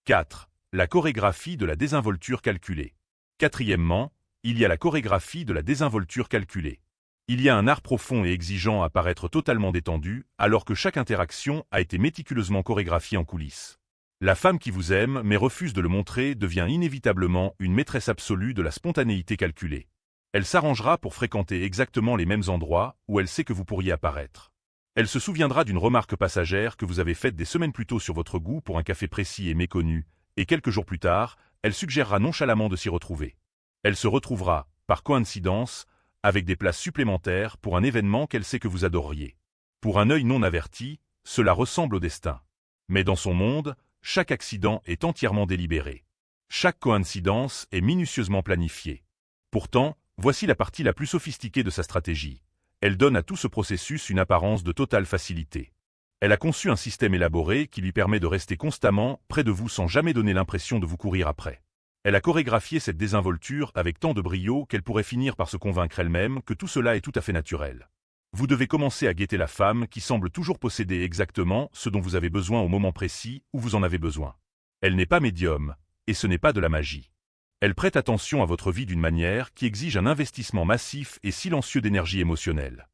4. La chorégraphie de la désinvolture calculée. Quatrièmement, il y a la chorégraphie de la désinvolture calculée. Il y a un art profond et exigeant à paraître totalement détendu, alors que chaque interaction a été méticuleusement chorégraphiée en coulisses. La femme qui vous aime mais refuse de le montrer devient inévitablement une maîtresse absolue de la spontanéité calculée. Elle s'arrangera pour fréquenter exactement les mêmes endroits où elle sait que vous pourriez apparaître. Elle se souviendra d'une remarque passagère que vous avez faite des semaines plus tôt sur votre goût pour un café précis et méconnu, et quelques jours plus tard, elle suggérera nonchalamment de s'y retrouver. Elle se retrouvera, par coïncidence, avec des places supplémentaires pour un événement qu'elle sait que vous adoreriez. Pour un œil non averti, cela ressemble au destin. Mais dans son monde, chaque accident est entièrement délibéré. Chaque coïncidence est minutieusement planifiée. Pourtant, voici la partie la plus sophistiquée de sa stratégie. Elle donne à tout ce processus une apparence de totale facilité. Elle a conçu un système élaboré qui lui permet de rester constamment près de vous sans jamais donner l'impression de vous courir après. Elle a chorégraphié cette désinvolture avec tant de brio qu'elle pourrait finir par se convaincre elle-même que tout cela est tout à fait naturel. Vous devez commencer à guetter la femme qui semble toujours posséder exactement ce dont vous avez besoin au moment précis où vous en avez besoin. Elle n'est pas médium, et ce n'est pas de la magie. Elle prête attention à votre vie d'une manière qui exige un investissement massif et silencieux d'énergie émotionnelle.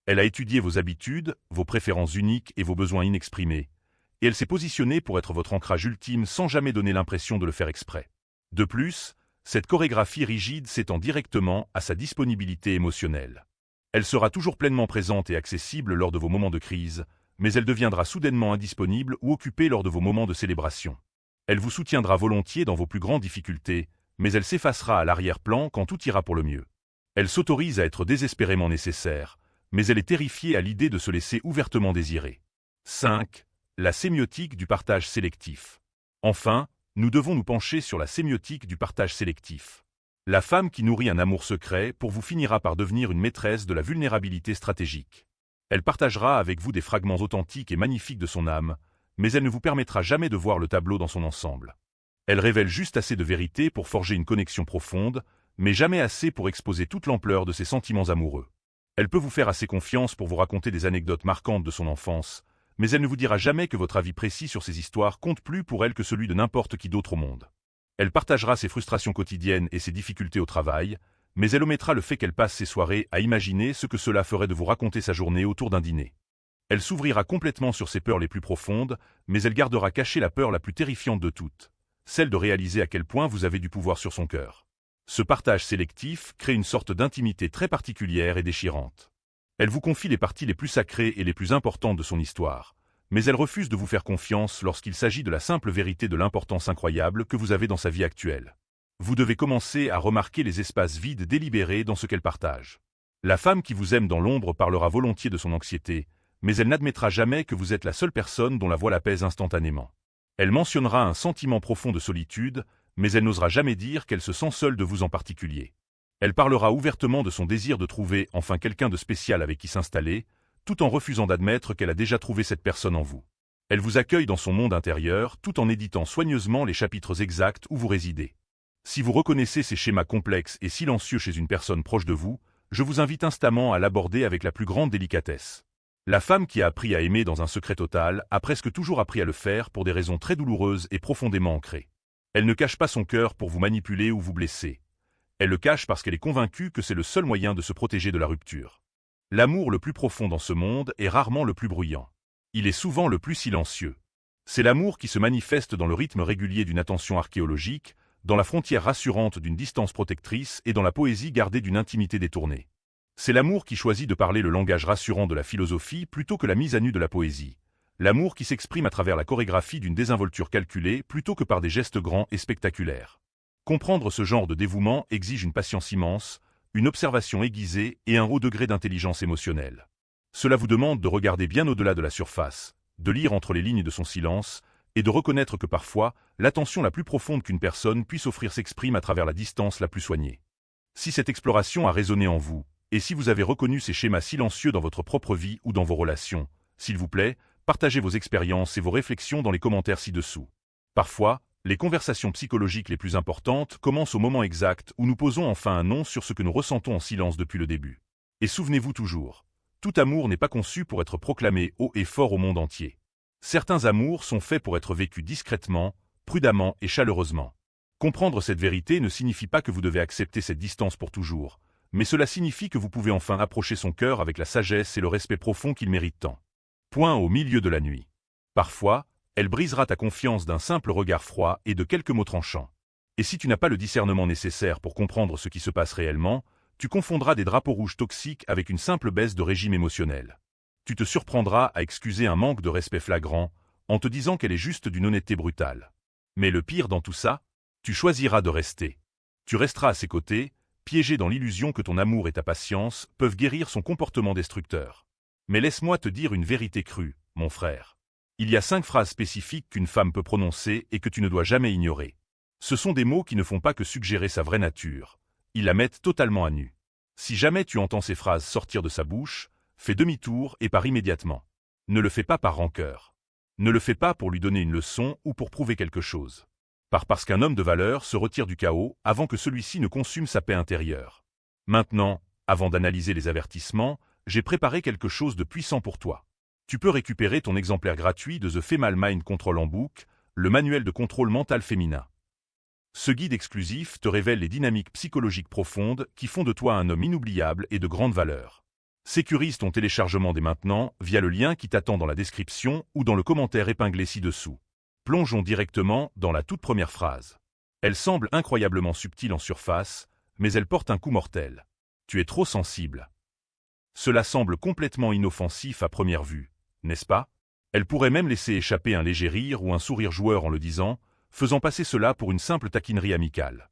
Elle a étudié vos habitudes, vos préférences uniques et vos besoins inexprimés, et elle s'est positionnée pour être votre ancrage ultime sans jamais donner l'impression de le faire exprès. De plus, cette chorégraphie rigide s'étend directement à sa disponibilité émotionnelle. Elle sera toujours pleinement présente et accessible lors de vos moments de crise, mais elle deviendra soudainement indisponible ou occupée lors de vos moments de célébration. Elle vous soutiendra volontiers dans vos plus grandes difficultés, mais elle s'effacera à l'arrière-plan quand tout ira pour le mieux. Elle s'autorise à être désespérément nécessaire, mais elle est terrifiée à l'idée de se laisser ouvertement désirer. 5. La sémiotique du partage sélectif. Enfin, nous devons nous pencher sur la sémiotique du partage sélectif. La femme qui nourrit un amour secret pour vous finira par devenir une maîtresse de la vulnérabilité stratégique. Elle partagera avec vous des fragments authentiques et magnifiques de son âme, mais elle ne vous permettra jamais de voir le tableau dans son ensemble. Elle révèle juste assez de vérité pour forger une connexion profonde, mais jamais assez pour exposer toute l'ampleur de ses sentiments amoureux. Elle peut vous faire assez confiance pour vous raconter des anecdotes marquantes de son enfance, mais elle ne vous dira jamais que votre avis précis sur ces histoires compte plus pour elle que celui de n'importe qui d'autre au monde. Elle partagera ses frustrations quotidiennes et ses difficultés au travail, mais elle omettra le fait qu'elle passe ses soirées à imaginer ce que cela ferait de vous raconter sa journée autour d'un dîner. Elle s'ouvrira complètement sur ses peurs les plus profondes, mais elle gardera cachée la peur la plus terrifiante de toutes, celle de réaliser à quel point vous avez du pouvoir sur son cœur. Ce partage sélectif crée une sorte d'intimité très particulière et déchirante. Elle vous confie les parties les plus sacrées et les plus importantes de son histoire, mais elle refuse de vous faire confiance lorsqu'il s'agit de la simple vérité de l'importance incroyable que vous avez dans sa vie actuelle. Vous devez commencer à remarquer les espaces vides délibérés dans ce qu'elle partage. La femme qui vous aime dans l'ombre parlera volontiers de son anxiété, mais elle n'admettra jamais que vous êtes la seule personne dont la voix l'apaise instantanément. Elle mentionnera un sentiment profond de solitude, mais elle n'osera jamais dire qu'elle se sent seule de vous en particulier. Elle parlera ouvertement de son désir de trouver enfin quelqu'un de spécial avec qui s'installer, tout en refusant d'admettre qu'elle a déjà trouvé cette personne en vous. Elle vous accueille dans son monde intérieur, tout en éditant soigneusement les chapitres exacts où vous résidez. Si vous reconnaissez ces schémas complexes et silencieux chez une personne proche de vous, je vous invite instamment à l'aborder avec la plus grande délicatesse. La femme qui a appris à aimer dans un secret total a presque toujours appris à le faire pour des raisons très douloureuses et profondément ancrées. Elle ne cache pas son cœur pour vous manipuler ou vous blesser. Elle le cache parce qu'elle est convaincue que c'est le seul moyen de se protéger de la rupture. L'amour le plus profond dans ce monde est rarement le plus bruyant. Il est souvent le plus silencieux. C'est l'amour qui se manifeste dans le rythme régulier d'une attention archéologique, dans la frontière rassurante d'une distance protectrice et dans la poésie gardée d'une intimité détournée. C'est l'amour qui choisit de parler le langage rassurant de la philosophie plutôt que la mise à nu de la poésie. L'amour qui s'exprime à travers la chorégraphie d'une désinvolture calculée plutôt que par des gestes grands et spectaculaires. Comprendre ce genre de dévouement exige une patience immense, une observation aiguisée et un haut degré d'intelligence émotionnelle. Cela vous demande de regarder bien au-delà de la surface, de lire entre les lignes de son silence, et de reconnaître que parfois, l'attention la plus profonde qu'une personne puisse offrir s'exprime à travers la distance la plus soignée. Si cette exploration a résonné en vous, et si vous avez reconnu ces schémas silencieux dans votre propre vie ou dans vos relations, s'il vous plaît, partagez vos expériences et vos réflexions dans les commentaires ci-dessous. Parfois, les conversations psychologiques les plus importantes commencent au moment exact où nous posons enfin un nom sur ce que nous ressentons en silence depuis le début. Et souvenez-vous toujours, tout amour n'est pas conçu pour être proclamé haut et fort au monde entier. Certains amours sont faits pour être vécus discrètement, prudemment et chaleureusement. Comprendre cette vérité ne signifie pas que vous devez accepter cette distance pour toujours, mais cela signifie que vous pouvez enfin approcher son cœur avec la sagesse et le respect profond qu'il mérite tant. Point au milieu de la nuit. Parfois, elle brisera ta confiance d'un simple regard froid et de quelques mots tranchants. Et si tu n'as pas le discernement nécessaire pour comprendre ce qui se passe réellement, tu confondras des drapeaux rouges toxiques avec une simple baisse de régime émotionnel. Tu te surprendras à excuser un manque de respect flagrant, en te disant qu'elle est juste d'une honnêteté brutale. Mais le pire dans tout ça, tu choisiras de rester. Tu resteras à ses côtés, piégé dans l'illusion que ton amour et ta patience peuvent guérir son comportement destructeur. Mais laisse-moi te dire une vérité crue, mon frère. Il y a 5 phrases spécifiques qu'une femme peut prononcer et que tu ne dois jamais ignorer. Ce sont des mots qui ne font pas que suggérer sa vraie nature. Ils la mettent totalement à nu. Si jamais tu entends ces phrases sortir de sa bouche, fais demi-tour et pars immédiatement. Ne le fais pas par rancœur. Ne le fais pas pour lui donner une leçon ou pour prouver quelque chose. Parce qu'un homme de valeur se retire du chaos avant que celui-ci ne consume sa paix intérieure. Maintenant, avant d'analyser les avertissements, j'ai préparé quelque chose de puissant pour toi. Tu peux récupérer ton exemplaire gratuit de The Female Mind Control Handbook, le manuel de contrôle mental féminin. Ce guide exclusif te révèle les dynamiques psychologiques profondes qui font de toi un homme inoubliable et de grande valeur. Sécurise ton téléchargement dès maintenant via le lien qui t'attend dans la description ou dans le commentaire épinglé ci-dessous. Plongeons directement dans la toute première phrase. Elle semble incroyablement subtile en surface, mais elle porte un coup mortel. Tu es trop sensible. Cela semble complètement inoffensif à première vue, n'est-ce pas? Elle pourrait même laisser échapper un léger rire ou un sourire joueur en le disant, faisant passer cela pour une simple taquinerie amicale.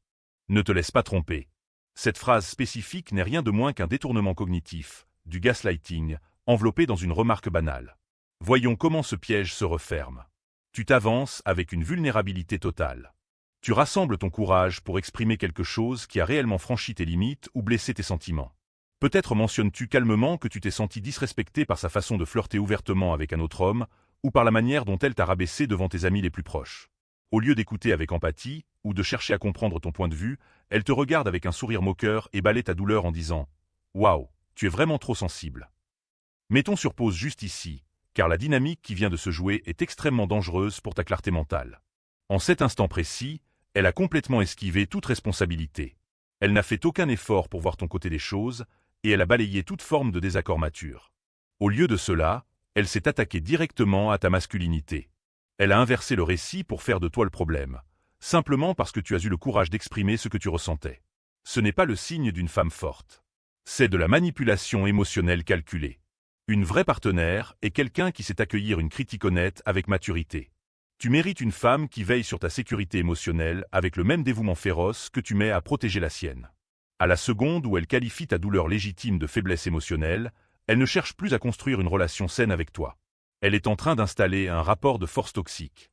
Ne te laisse pas tromper. Cette phrase spécifique n'est rien de moins qu'un détournement cognitif, du gaslighting, enveloppé dans une remarque banale. Voyons comment ce piège se referme. Tu t'avances avec une vulnérabilité totale. Tu rassembles ton courage pour exprimer quelque chose qui a réellement franchi tes limites ou blessé tes sentiments. Peut-être mentionnes-tu calmement que tu t'es senti disrespecté par sa façon de flirter ouvertement avec un autre homme, ou par la manière dont elle t'a rabaissé devant tes amis les plus proches. Au lieu d'écouter avec empathie, ou de chercher à comprendre ton point de vue, elle te regarde avec un sourire moqueur et balaie ta douleur en disant « Waouh, tu es vraiment trop sensible ». Mettons sur pause juste ici, car la dynamique qui vient de se jouer est extrêmement dangereuse pour ta clarté mentale. En cet instant précis, elle a complètement esquivé toute responsabilité. Elle n'a fait aucun effort pour voir ton côté des choses, et elle a balayé toute forme de désaccord mature. Au lieu de cela, elle s'est attaquée directement à ta masculinité. Elle a inversé le récit pour faire de toi le problème, simplement parce que tu as eu le courage d'exprimer ce que tu ressentais. Ce n'est pas le signe d'une femme forte. C'est de la manipulation émotionnelle calculée. Une vraie partenaire est quelqu'un qui sait accueillir une critique honnête avec maturité. Tu mérites une femme qui veille sur ta sécurité émotionnelle avec le même dévouement féroce que tu mets à protéger la sienne. À la seconde où elle qualifie ta douleur légitime de faiblesse émotionnelle, elle ne cherche plus à construire une relation saine avec toi. Elle est en train d'installer un rapport de force toxique.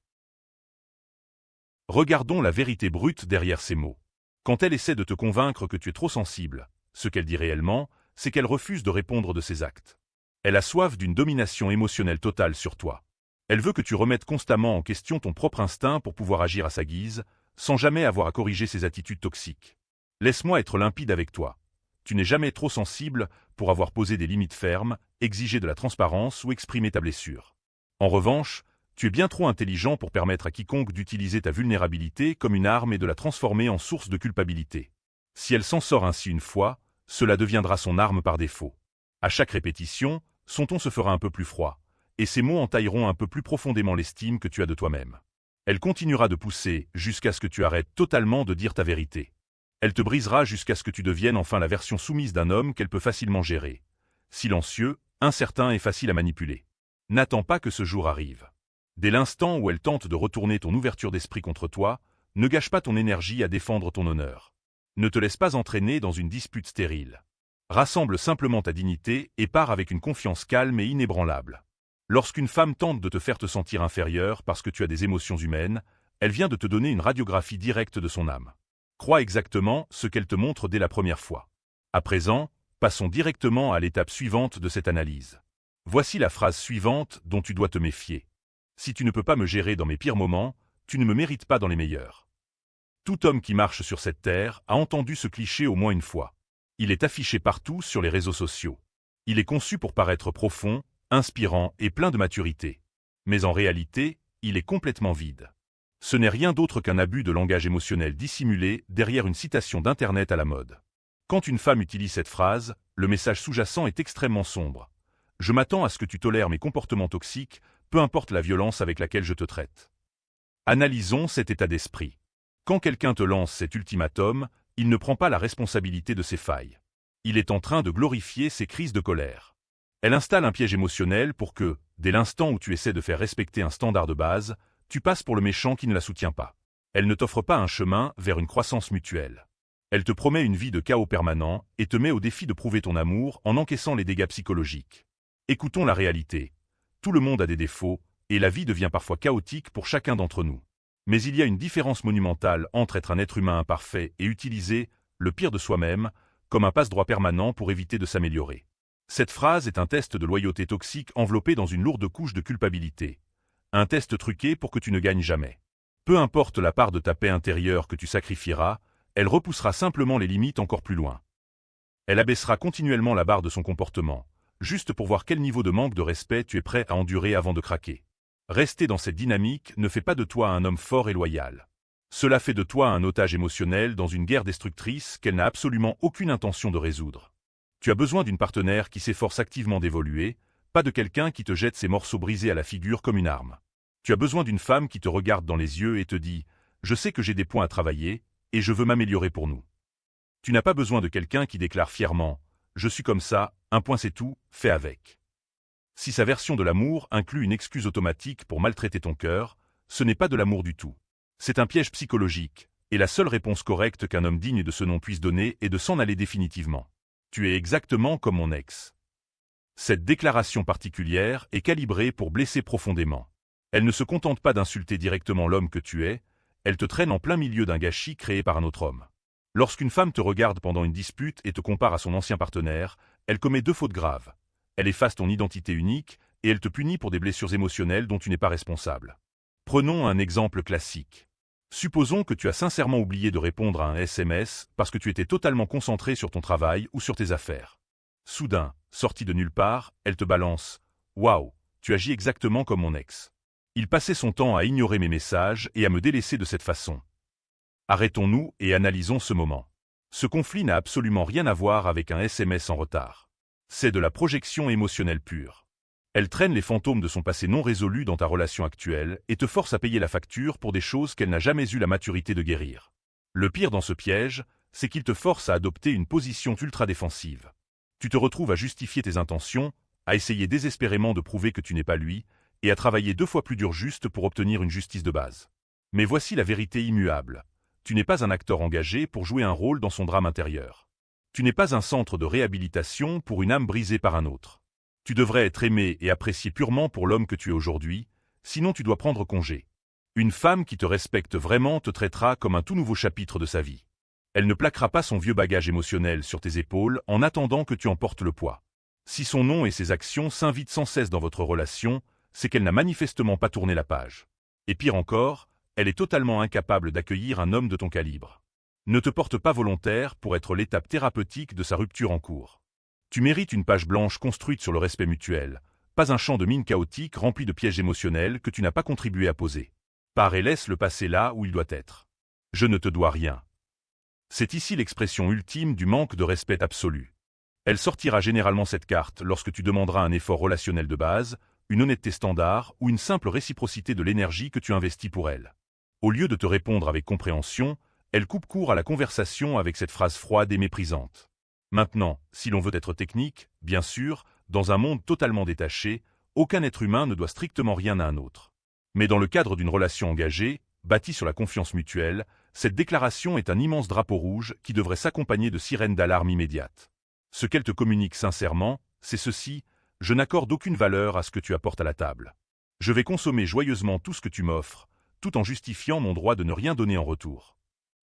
Regardons la vérité brute derrière ces mots. Quand elle essaie de te convaincre que tu es trop sensible, ce qu'elle dit réellement, c'est qu'elle refuse de répondre de ses actes. Elle a soif d'une domination émotionnelle totale sur toi. Elle veut que tu remettes constamment en question ton propre instinct pour pouvoir agir à sa guise, sans jamais avoir à corriger ses attitudes toxiques. Laisse-moi être limpide avec toi. Tu n'es jamais trop sensible pour avoir posé des limites fermes, exigé de la transparence ou exprimé ta blessure. En revanche, tu es bien trop intelligent pour permettre à quiconque d'utiliser ta vulnérabilité comme une arme et de la transformer en source de culpabilité. Si elle s'en sort ainsi une fois, cela deviendra son arme par défaut. À chaque répétition, son ton se fera un peu plus froid, et ses mots entailleront un peu plus profondément l'estime que tu as de toi-même. Elle continuera de pousser jusqu'à ce que tu arrêtes totalement de dire ta vérité. Elle te brisera jusqu'à ce que tu deviennes enfin la version soumise d'un homme qu'elle peut facilement gérer. Silencieux, incertain et facile à manipuler. N'attends pas que ce jour arrive. Dès l'instant où elle tente de retourner ton ouverture d'esprit contre toi, ne gâche pas ton énergie à défendre ton honneur. Ne te laisse pas entraîner dans une dispute stérile. Rassemble simplement ta dignité et pars avec une confiance calme et inébranlable. Lorsqu'une femme tente de te faire te sentir inférieur parce que tu as des émotions humaines, elle vient de te donner une radiographie directe de son âme. Crois exactement ce qu'elle te montre dès la première fois. À présent, passons directement à l'étape suivante de cette analyse. Voici la phrase suivante dont tu dois te méfier. Si tu ne peux pas me gérer dans mes pires moments, tu ne me mérites pas dans les meilleurs. Tout homme qui marche sur cette terre a entendu ce cliché au moins une fois. Il est affiché partout sur les réseaux sociaux. Il est conçu pour paraître profond, inspirant et plein de maturité. Mais en réalité, il est complètement vide. Ce n'est rien d'autre qu'un abus de langage émotionnel dissimulé derrière une citation d'Internet à la mode. Quand une femme utilise cette phrase, le message sous-jacent est extrêmement sombre. Je m'attends à ce que tu tolères mes comportements toxiques, peu importe la violence avec laquelle je te traite. Analysons cet état d'esprit. Quand quelqu'un te lance cet ultimatum, il ne prend pas la responsabilité de ses failles. Il est en train de glorifier ses crises de colère. Elle installe un piège émotionnel pour que, dès l'instant où tu essaies de faire respecter un standard de base, tu passes pour le méchant qui ne la soutient pas. Elle ne t'offre pas un chemin vers une croissance mutuelle. Elle te promet une vie de chaos permanent et te met au défi de prouver ton amour en encaissant les dégâts psychologiques. Écoutons la réalité. Tout le monde a des défauts, et la vie devient parfois chaotique pour chacun d'entre nous. Mais il y a une différence monumentale entre être un être humain imparfait et utiliser le pire de soi-même comme un passe-droit permanent pour éviter de s'améliorer. Cette phrase est un test de loyauté toxique enveloppé dans une lourde couche de culpabilité. Un test truqué pour que tu ne gagnes jamais. Peu importe la part de ta paix intérieure que tu sacrifieras, elle repoussera simplement les limites encore plus loin. Elle abaissera continuellement la barre de son comportement, juste pour voir quel niveau de manque de respect tu es prêt à endurer avant de craquer. Rester dans cette dynamique ne fait pas de toi un homme fort et loyal. Cela fait de toi un otage émotionnel dans une guerre destructrice qu'elle n'a absolument aucune intention de résoudre. Tu as besoin d'une partenaire qui s'efforce activement d'évoluer, pas de quelqu'un qui te jette ses morceaux brisés à la figure comme une arme. Tu as besoin d'une femme qui te regarde dans les yeux et te dit « Je sais que j'ai des points à travailler, et je veux m'améliorer pour nous ». Tu n'as pas besoin de quelqu'un qui déclare fièrement « Je suis comme ça, un point c'est tout, fais avec ». Si sa version de l'amour inclut une excuse automatique pour maltraiter ton cœur, ce n'est pas de l'amour du tout. C'est un piège psychologique, et la seule réponse correcte qu'un homme digne de ce nom puisse donner est de s'en aller définitivement. Tu es exactement comme mon ex. Cette déclaration particulière est calibrée pour blesser profondément. Elle ne se contente pas d'insulter directement l'homme que tu es, elle te traîne en plein milieu d'un gâchis créé par un autre homme. Lorsqu'une femme te regarde pendant une dispute et te compare à son ancien partenaire, elle commet deux fautes graves. Elle efface ton identité unique et elle te punit pour des blessures émotionnelles dont tu n'es pas responsable. Prenons un exemple classique. Supposons que tu as sincèrement oublié de répondre à un SMS parce que tu étais totalement concentré sur ton travail ou sur tes affaires. Soudain, sortie de nulle part, elle te balance « Waouh, tu agis exactement comme mon ex. Il passait son temps à ignorer mes messages et à me délaisser de cette façon. » Arrêtons-nous et analysons ce moment. Ce conflit n'a absolument rien à voir avec un SMS en retard. C'est de la projection émotionnelle pure. Elle traîne les fantômes de son passé non résolu dans ta relation actuelle et te force à payer la facture pour des choses qu'elle n'a jamais eu la maturité de guérir. Le pire dans ce piège, c'est qu'il te force à adopter une position ultra défensive. Tu te retrouves à justifier tes intentions, à essayer désespérément de prouver que tu n'es pas lui, et à travailler 2 fois plus dur juste pour obtenir une justice de base. Mais voici la vérité immuable. Tu n'es pas un acteur engagé pour jouer un rôle dans son drame intérieur. Tu n'es pas un centre de réhabilitation pour une âme brisée par un autre. Tu devrais être aimé et apprécié purement pour l'homme que tu es aujourd'hui, sinon tu dois prendre congé. Une femme qui te respecte vraiment te traitera comme un tout nouveau chapitre de sa vie. Elle ne plaquera pas son vieux bagage émotionnel sur tes épaules en attendant que tu en portes le poids. Si son nom et ses actions s'invitent sans cesse dans votre relation, c'est qu'elle n'a manifestement pas tourné la page. Et pire encore, elle est totalement incapable d'accueillir un homme de ton calibre. Ne te porte pas volontaire pour être l'étape thérapeutique de sa rupture en cours. Tu mérites une page blanche construite sur le respect mutuel, pas un champ de mines chaotique rempli de pièges émotionnels que tu n'as pas contribué à poser. Pars et laisse le passé là où il doit être. Je ne te dois rien. C'est ici l'expression ultime du manque de respect absolu. Elle sortira généralement cette carte lorsque tu demanderas un effort relationnel de base, une honnêteté standard ou une simple réciprocité de l'énergie que tu investis pour elle. Au lieu de te répondre avec compréhension, elle coupe court à la conversation avec cette phrase froide et méprisante. Maintenant, si l'on veut être technique, bien sûr, dans un monde totalement détaché, aucun être humain ne doit strictement rien à un autre. Mais dans le cadre d'une relation engagée, bâtie sur la confiance mutuelle, cette déclaration est un immense drapeau rouge qui devrait s'accompagner de sirènes d'alarme immédiates. Ce qu'elle te communique sincèrement, c'est ceci: je n'accorde aucune valeur à ce que tu apportes à la table. Je vais consommer joyeusement tout ce que tu m'offres, tout en justifiant mon droit de ne rien donner en retour.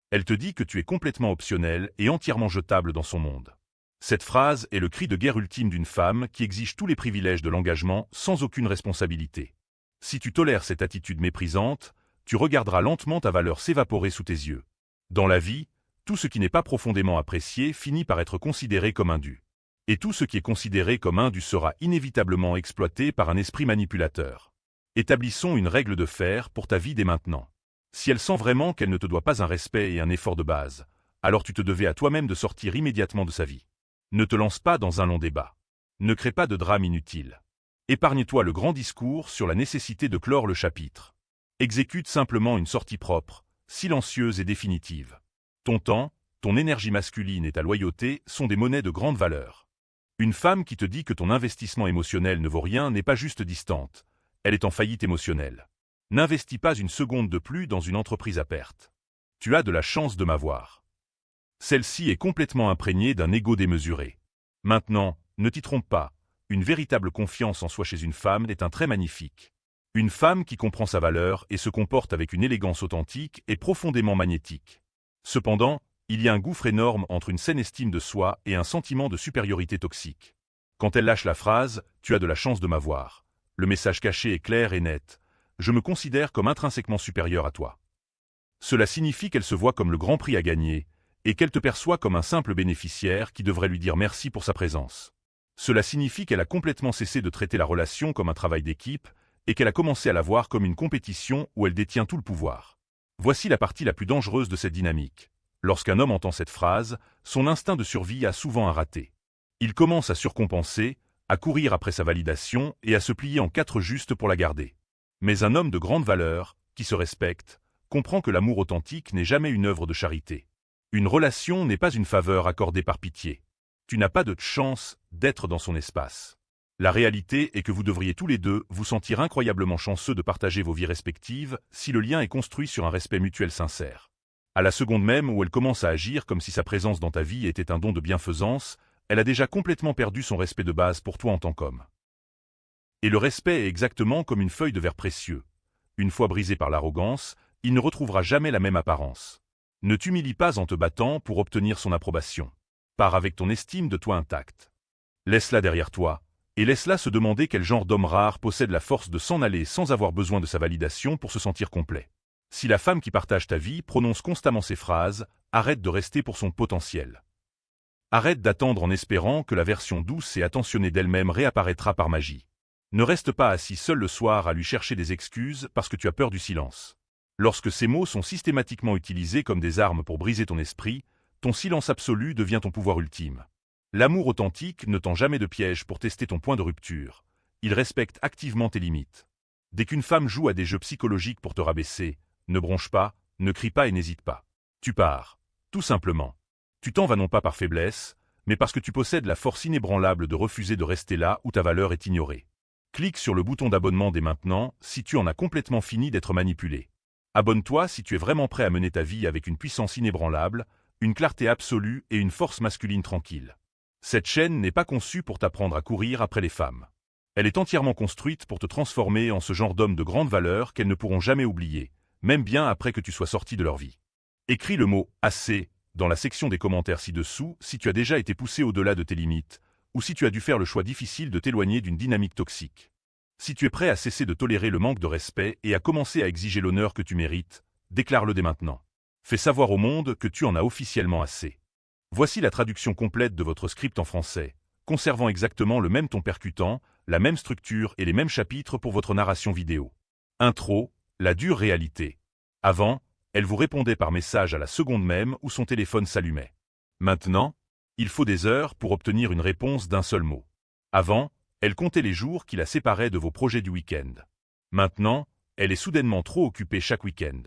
Elle te dit que tu es complètement optionnel et entièrement jetable dans son monde. Cette phrase est le cri de guerre ultime d'une femme qui exige tous les privilèges de l'engagement sans aucune responsabilité. Si tu tolères cette attitude méprisante, tu regarderas lentement ta valeur s'évaporer sous tes yeux. Dans la vie, tout ce qui n'est pas profondément apprécié finit par être considéré comme indu. Et tout ce qui est considéré comme indu sera inévitablement exploité par un esprit manipulateur. Établissons une règle de fer pour ta vie dès maintenant. Si elle sent vraiment qu'elle ne te doit pas un respect et un effort de base, alors tu te devais à toi-même de sortir immédiatement de sa vie. Ne te lance pas dans un long débat. Ne crée pas de drame inutile. Épargne-toi le grand discours sur la nécessité de clore le chapitre. Exécute simplement une sortie propre, silencieuse et définitive. Ton temps, ton énergie masculine et ta loyauté sont des monnaies de grande valeur. Une femme qui te dit que ton investissement émotionnel ne vaut rien n'est pas juste distante. Elle est en faillite émotionnelle. N'investis pas une seconde de plus dans une entreprise à perte. Tu as de la chance de m'avoir. Celle-ci est complètement imprégnée d'un ego démesuré. Maintenant, ne t'y trompe pas, une véritable confiance en soi chez une femme est un trait magnifique. Une femme qui comprend sa valeur et se comporte avec une élégance authentique est profondément magnétique. Cependant, il y a un gouffre énorme entre une saine estime de soi et un sentiment de supériorité toxique. Quand elle lâche la phrase « tu as de la chance de m'avoir », le message caché est clair et net. Je me considère comme intrinsèquement supérieur à toi. Cela signifie qu'elle se voit comme le grand prix à gagner, et qu'elle te perçoit comme un simple bénéficiaire qui devrait lui dire merci pour sa présence. Cela signifie qu'elle a complètement cessé de traiter la relation comme un travail d'équipe, et qu'elle a commencé à la voir comme une compétition où elle détient tout le pouvoir. Voici la partie la plus dangereuse de cette dynamique. Lorsqu'un homme entend cette phrase, son instinct de survie a souvent un raté. Il commence à surcompenser, à courir après sa validation et à se plier en 4 justes pour la garder. Mais un homme de grande valeur, qui se respecte, comprend que l'amour authentique n'est jamais une œuvre de charité. Une relation n'est pas une faveur accordée par pitié. Tu n'as pas de chance d'être dans son espace. La réalité est que vous devriez tous les deux vous sentir incroyablement chanceux de partager vos vies respectives si le lien est construit sur un respect mutuel sincère. À la seconde même où elle commence à agir comme si sa présence dans ta vie était un don de bienfaisance, elle a déjà complètement perdu son respect de base pour toi en tant qu'homme. Et le respect est exactement comme une feuille de verre précieux. Une fois brisé par l'arrogance, il ne retrouvera jamais la même apparence. Ne t'humilie pas en te battant pour obtenir son approbation. Pars avec ton estime de toi intacte. Laisse-la derrière toi, et laisse-la se demander quel genre d'homme rare possède la force de s'en aller sans avoir besoin de sa validation pour se sentir complet. Si la femme qui partage ta vie prononce constamment ces phrases, arrête de rester pour son potentiel. Arrête d'attendre en espérant que la version douce et attentionnée d'elle-même réapparaîtra par magie. Ne reste pas assis seul le soir à lui chercher des excuses parce que tu as peur du silence. Lorsque ces mots sont systématiquement utilisés comme des armes pour briser ton esprit, ton silence absolu devient ton pouvoir ultime. L'amour authentique ne tend jamais de piège pour tester ton point de rupture. Il respecte activement tes limites. Dès qu'une femme joue à des jeux psychologiques pour te rabaisser, ne bronche pas, ne crie pas et n'hésite pas. Tu pars. Tout simplement. Tu t'en vas non pas par faiblesse, mais parce que tu possèdes la force inébranlable de refuser de rester là où ta valeur est ignorée. Clique sur le bouton d'abonnement dès maintenant si tu en as complètement fini d'être manipulé. Abonne-toi si tu es vraiment prêt à mener ta vie avec une puissance inébranlable, une clarté absolue et une force masculine tranquille. Cette chaîne n'est pas conçue pour t'apprendre à courir après les femmes. Elle est entièrement construite pour te transformer en ce genre d'homme de grande valeur qu'elles ne pourront jamais oublier, même bien après que tu sois sorti de leur vie. Écris le mot « assez » dans la section des commentaires ci-dessous si tu as déjà été poussé au-delà de tes limites, ou si tu as dû faire le choix difficile de t'éloigner d'une dynamique toxique. Si tu es prêt à cesser de tolérer le manque de respect et à commencer à exiger l'honneur que tu mérites, déclare-le dès maintenant. Fais savoir au monde que tu en as officiellement assez. Voici la traduction complète de votre script en français, conservant exactement le même ton percutant, la même structure et les mêmes chapitres pour votre narration vidéo. Intro, la dure réalité. Avant, elle vous répondait par message à la seconde même où son téléphone s'allumait. Maintenant, il faut des heures pour obtenir une réponse d'un seul mot. Avant, elle comptait les jours qui la séparaient de vos projets du week-end. Maintenant, elle est soudainement trop occupée chaque week-end.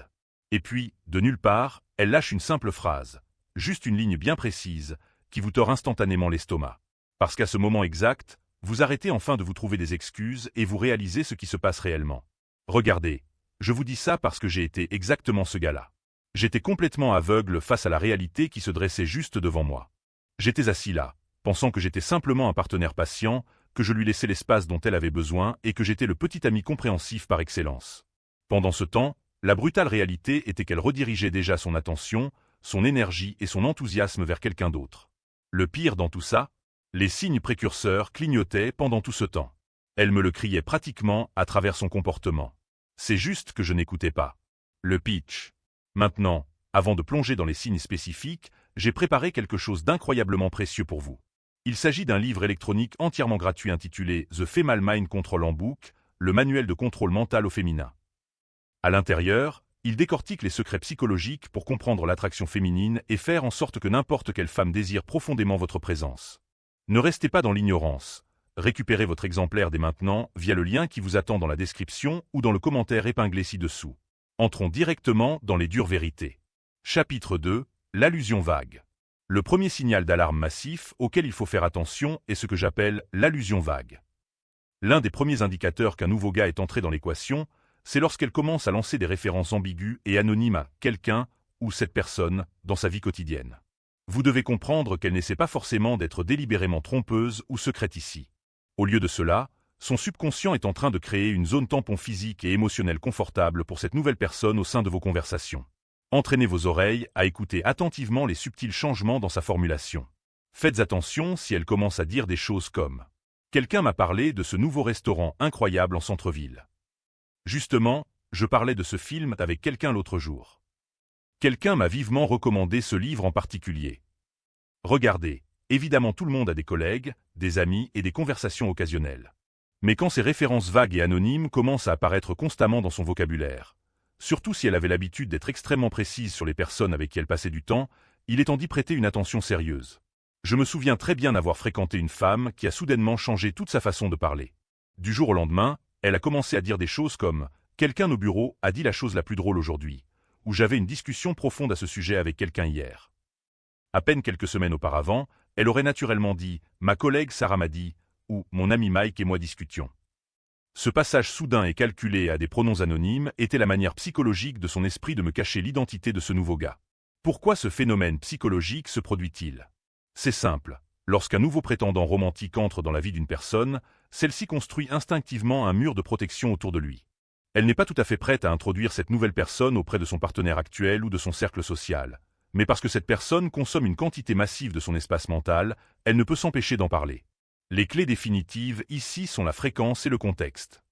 Et puis, de nulle part, elle lâche une simple phrase, juste une ligne bien précise, qui vous tord instantanément l'estomac. Parce qu'à ce moment exact, vous arrêtez enfin de vous trouver des excuses et vous réalisez ce qui se passe réellement. Regardez, je vous dis ça parce que j'ai été exactement ce gars-là. J'étais complètement aveugle face à la réalité qui se dressait juste devant moi. J'étais assis là, pensant que j'étais simplement un partenaire patient, que je lui laissais l'espace dont elle avait besoin et que j'étais le petit ami compréhensif par excellence. Pendant ce temps, la brutale réalité était qu'elle redirigeait déjà son attention, son énergie et son enthousiasme vers quelqu'un d'autre. Le pire dans tout ça, les signes précurseurs clignotaient pendant tout ce temps. Elle me le criait pratiquement à travers son comportement. C'est juste que je n'écoutais pas. Le pitch. Maintenant, avant de plonger dans les signes spécifiques, j'ai préparé quelque chose d'incroyablement précieux pour vous. Il s'agit d'un livre électronique entièrement gratuit intitulé The Female Mind Control Handbook, le manuel de contrôle mental au féminin. À l'intérieur, il décortique les secrets psychologiques pour comprendre l'attraction féminine et faire en sorte que n'importe quelle femme désire profondément votre présence. Ne restez pas dans l'ignorance. Récupérez votre exemplaire dès maintenant via le lien qui vous attend dans la description ou dans le commentaire épinglé ci-dessous. Entrons directement dans les dures vérités. Chapitre 2, l'allusion vague. Le premier signal d'alarme massif auquel il faut faire attention est ce que j'appelle l'allusion vague. L'un des premiers indicateurs qu'un nouveau gars est entré dans l'équation, c'est lorsqu'elle commence à lancer des références ambiguës et anonymes à quelqu'un ou cette personne dans sa vie quotidienne. Vous devez comprendre qu'elle n'essaie pas forcément d'être délibérément trompeuse ou secrète ici. Au lieu de cela, son subconscient est en train de créer une zone tampon physique et émotionnelle confortable pour cette nouvelle personne au sein de vos conversations. Entraînez vos oreilles à écouter attentivement les subtils changements dans sa formulation. Faites attention si elle commence à dire des choses comme « Quelqu'un m'a parlé de ce nouveau restaurant incroyable en centre-ville. Justement, je parlais de ce film avec quelqu'un l'autre jour. Quelqu'un m'a vivement recommandé ce livre en particulier. Regardez, évidemment tout le monde a des collègues, des amis et des conversations occasionnelles. Mais quand ces références vagues et anonymes commencent à apparaître constamment dans son vocabulaire, surtout si elle avait l'habitude d'être extrêmement précise sur les personnes avec qui elle passait du temps, il est temps d'y prêter une attention sérieuse. Je me souviens très bien avoir fréquenté une femme qui a soudainement changé toute sa façon de parler. Du jour au lendemain, elle a commencé à dire des choses comme « Quelqu'un au bureau a dit la chose la plus drôle aujourd'hui » ou « J'avais une discussion profonde à ce sujet avec quelqu'un hier ». À peine quelques semaines auparavant, elle aurait naturellement dit « Ma collègue Sarah m'a dit » ou « Mon ami Mike et moi discutions ». Ce passage soudain et calculé à des pronoms anonymes était la manière psychologique de son esprit de me cacher l'identité de ce nouveau gars. Pourquoi ce phénomène psychologique se produit-il? C'est simple. Lorsqu'un nouveau prétendant romantique entre dans la vie d'une personne, celle-ci construit instinctivement un mur de protection autour de lui. Elle n'est pas tout à fait prête à introduire cette nouvelle personne auprès de son partenaire actuel ou de son cercle social. Mais parce que cette personne consomme une quantité massive de son espace mental, elle ne peut s'empêcher d'en parler. Les clés définitives ici sont la fréquence et le contexte.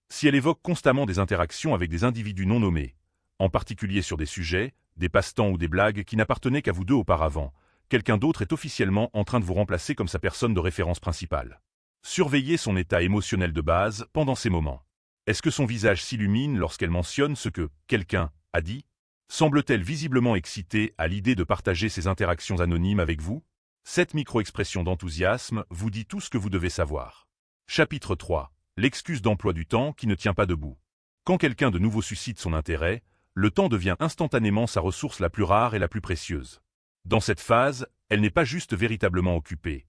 Si elle évoque constamment des interactions avec des individus non nommés, en particulier sur des sujets, des passe-temps ou des blagues qui n'appartenaient qu'à vous deux auparavant, quelqu'un d'autre est officiellement en train de vous remplacer comme sa personne de référence principale. Surveillez son état émotionnel de base pendant ces moments. Est-ce que son visage s'illumine lorsqu'elle mentionne ce que « quelqu'un » a dit? Semble-t-elle visiblement excitée à l'idée de partager ses interactions anonymes avec vous? Cette micro-expression d'enthousiasme vous dit tout ce que vous devez savoir. Chapitre 3. L'excuse d'emploi du temps qui ne tient pas debout. Quand quelqu'un de nouveau suscite son intérêt, le temps devient instantanément sa ressource la plus rare et la plus précieuse. Dans cette phase, elle n'est pas juste véritablement occupée,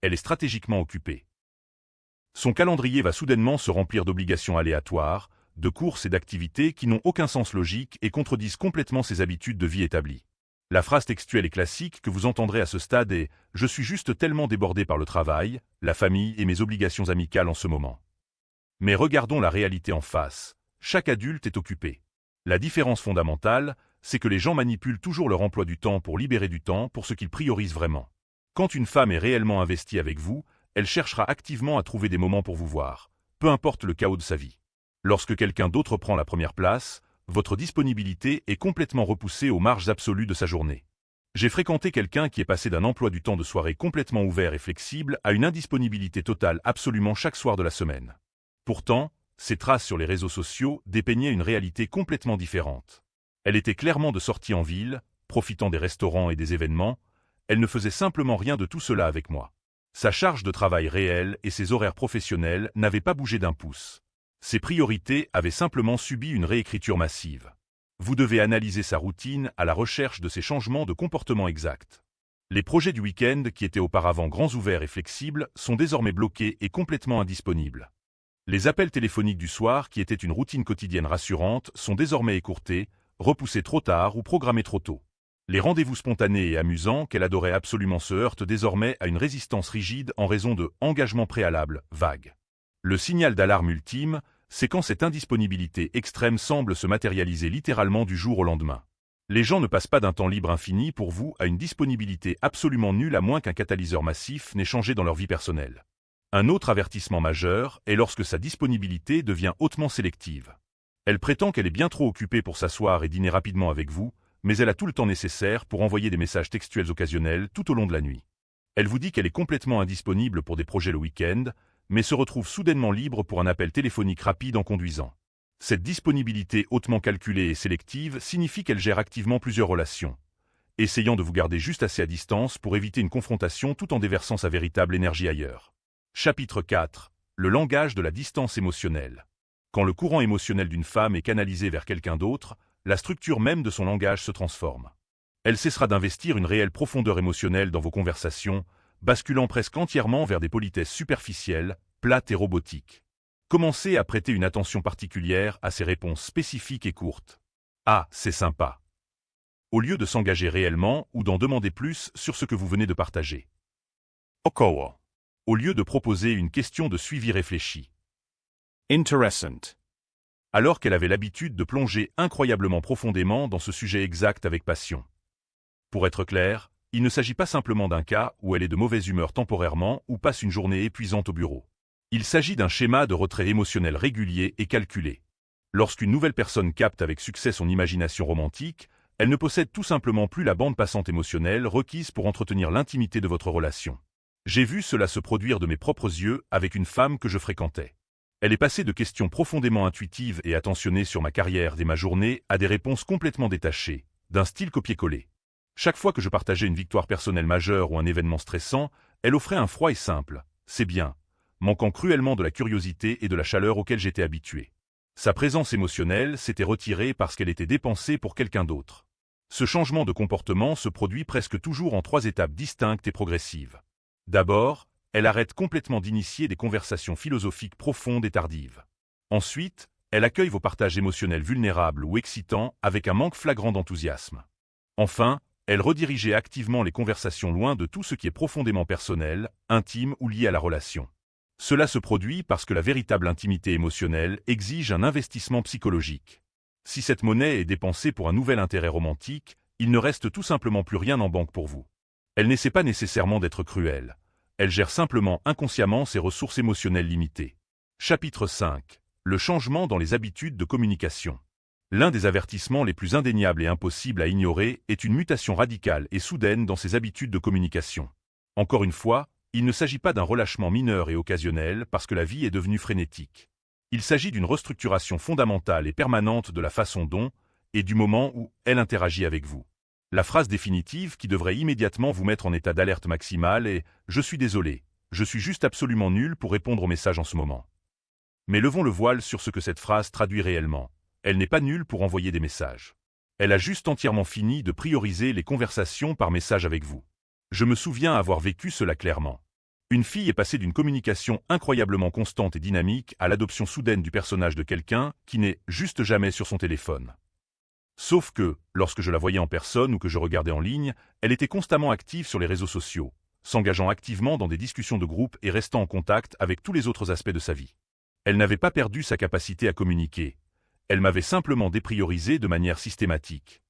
elle est stratégiquement occupée. Son calendrier va soudainement se remplir d'obligations aléatoires, de courses et d'activités qui n'ont aucun sens logique et contredisent complètement ses habitudes de vie établies. La phrase textuelle et classique que vous entendrez à ce stade est « Je suis juste tellement débordé par le travail, la famille et mes obligations amicales en ce moment ». Mais regardons la réalité en face. Chaque adulte est occupé. La différence fondamentale, c'est que les gens manipulent toujours leur emploi du temps pour libérer du temps pour ce qu'ils priorisent vraiment. Quand une femme est réellement investie avec vous, elle cherchera activement à trouver des moments pour vous voir, peu importe le chaos de sa vie. Lorsque quelqu'un d'autre prend la première place, votre disponibilité est complètement repoussée aux marges absolues de sa journée. J'ai fréquenté quelqu'un qui est passé d'un emploi du temps de soirée complètement ouvert et flexible à une indisponibilité totale absolument chaque soir de la semaine. Pourtant, ses traces sur les réseaux sociaux dépeignaient une réalité complètement différente. Elle était clairement de sortie en ville, profitant des restaurants et des événements, elle ne faisait simplement rien de tout cela avec moi. Sa charge de travail réelle et ses horaires professionnels n'avaient pas bougé d'un pouce. Ses priorités avaient simplement subi une réécriture massive. Vous devez analyser sa routine à la recherche de ces changements de comportement exacts. Les projets du week-end qui étaient auparavant grands ouverts et flexibles sont désormais bloqués et complètement indisponibles. Les appels téléphoniques du soir qui étaient une routine quotidienne rassurante sont désormais écourtés, repoussés trop tard ou programmés trop tôt. Les rendez-vous spontanés et amusants qu'elle adorait absolument se heurtent désormais à une résistance rigide en raison de engagements préalables vagues. Le signal d'alarme ultime, c'est quand cette indisponibilité extrême semble se matérialiser littéralement du jour au lendemain. Les gens ne passent pas d'un temps libre infini pour vous à une disponibilité absolument nulle à moins qu'un catalyseur massif n'ait changé dans leur vie personnelle. Un autre avertissement majeur est lorsque sa disponibilité devient hautement sélective. Elle prétend qu'elle est bien trop occupée pour s'asseoir et dîner rapidement avec vous, mais elle a tout le temps nécessaire pour envoyer des messages textuels occasionnels tout au long de la nuit. Elle vous dit qu'elle est complètement indisponible pour des projets le week-end, mais se retrouve soudainement libre pour un appel téléphonique rapide en conduisant. Cette disponibilité hautement calculée et sélective signifie qu'elle gère activement plusieurs relations, essayant de vous garder juste assez à distance pour éviter une confrontation tout en déversant sa véritable énergie ailleurs. Chapitre 4. Le langage de la distance émotionnelle. Quand le courant émotionnel d'une femme est canalisé vers quelqu'un d'autre, la structure même de son langage se transforme. Elle cessera d'investir une réelle profondeur émotionnelle dans vos conversations, basculant presque entièrement vers des politesses superficielles, plates et robotiques. Commencez à prêter une attention particulière à ces réponses spécifiques et courtes. Ah, c'est sympa. Au lieu de s'engager réellement ou d'en demander plus sur ce que vous venez de partager. Okowo. Au lieu de proposer une question de suivi réfléchi. Interessant. Alors qu'elle avait l'habitude de plonger incroyablement profondément dans ce sujet exact avec passion. Pour être clair, il ne s'agit pas simplement d'un cas où elle est de mauvaise humeur temporairement ou passe une journée épuisante au bureau. Il s'agit d'un schéma de retrait émotionnel régulier et calculé. Lorsqu'une nouvelle personne capte avec succès son imagination romantique, elle ne possède tout simplement plus la bande passante émotionnelle requise pour entretenir l'intimité de votre relation. J'ai vu cela se produire de mes propres yeux avec une femme que je fréquentais. Elle est passée de questions profondément intuitives et attentionnées sur ma carrière et ma journée à des réponses complètement détachées, d'un style copié-collé. Chaque fois que je partageais une victoire personnelle majeure ou un événement stressant, elle offrait un froid et simple « c'est bien », manquant cruellement de la curiosité et de la chaleur auxquelles j'étais habitué. Sa présence émotionnelle s'était retirée parce qu'elle était dépensée pour quelqu'un d'autre. Ce changement de comportement se produit presque toujours en 3 étapes distinctes et progressives. D'abord, elle arrête complètement d'initier des conversations philosophiques profondes et tardives. Ensuite, elle accueille vos partages émotionnels vulnérables ou excitants avec un manque flagrant d'enthousiasme. Enfin, elle redirigeait activement les conversations loin de tout ce qui est profondément personnel, intime ou lié à la relation. Cela se produit parce que la véritable intimité émotionnelle exige un investissement psychologique. Si cette monnaie est dépensée pour un nouvel intérêt romantique, il ne reste tout simplement plus rien en banque pour vous. Elle n'essaie pas nécessairement d'être cruelle. Elle gère simplement inconsciemment ses ressources émotionnelles limitées. Chapitre 5. Le changement dans les habitudes de communication. L'un des avertissements les plus indéniables et impossibles à ignorer est une mutation radicale et soudaine dans ses habitudes de communication. Encore une fois, il ne s'agit pas d'un relâchement mineur et occasionnel parce que la vie est devenue frénétique. Il s'agit d'une restructuration fondamentale et permanente de la façon dont, et du moment où, elle interagit avec vous. La phrase définitive qui devrait immédiatement vous mettre en état d'alerte maximale est « Je suis désolé, je suis juste absolument nul pour répondre aux messages en ce moment ». Mais levons le voile sur ce que cette phrase traduit réellement. Elle n'est pas nulle pour envoyer des messages. Elle a juste entièrement fini de prioriser les conversations par message avec vous. Je me souviens avoir vécu cela clairement. Une fille est passée d'une communication incroyablement constante et dynamique à l'adoption soudaine du personnage de quelqu'un qui n'est juste jamais sur son téléphone. Sauf que, lorsque je la voyais en personne ou que je regardais en ligne, elle était constamment active sur les réseaux sociaux, s'engageant activement dans des discussions de groupe et restant en contact avec tous les autres aspects de sa vie. Elle n'avait pas perdu sa capacité à communiquer. Elle m'avait simplement dépriorisé de manière systématique.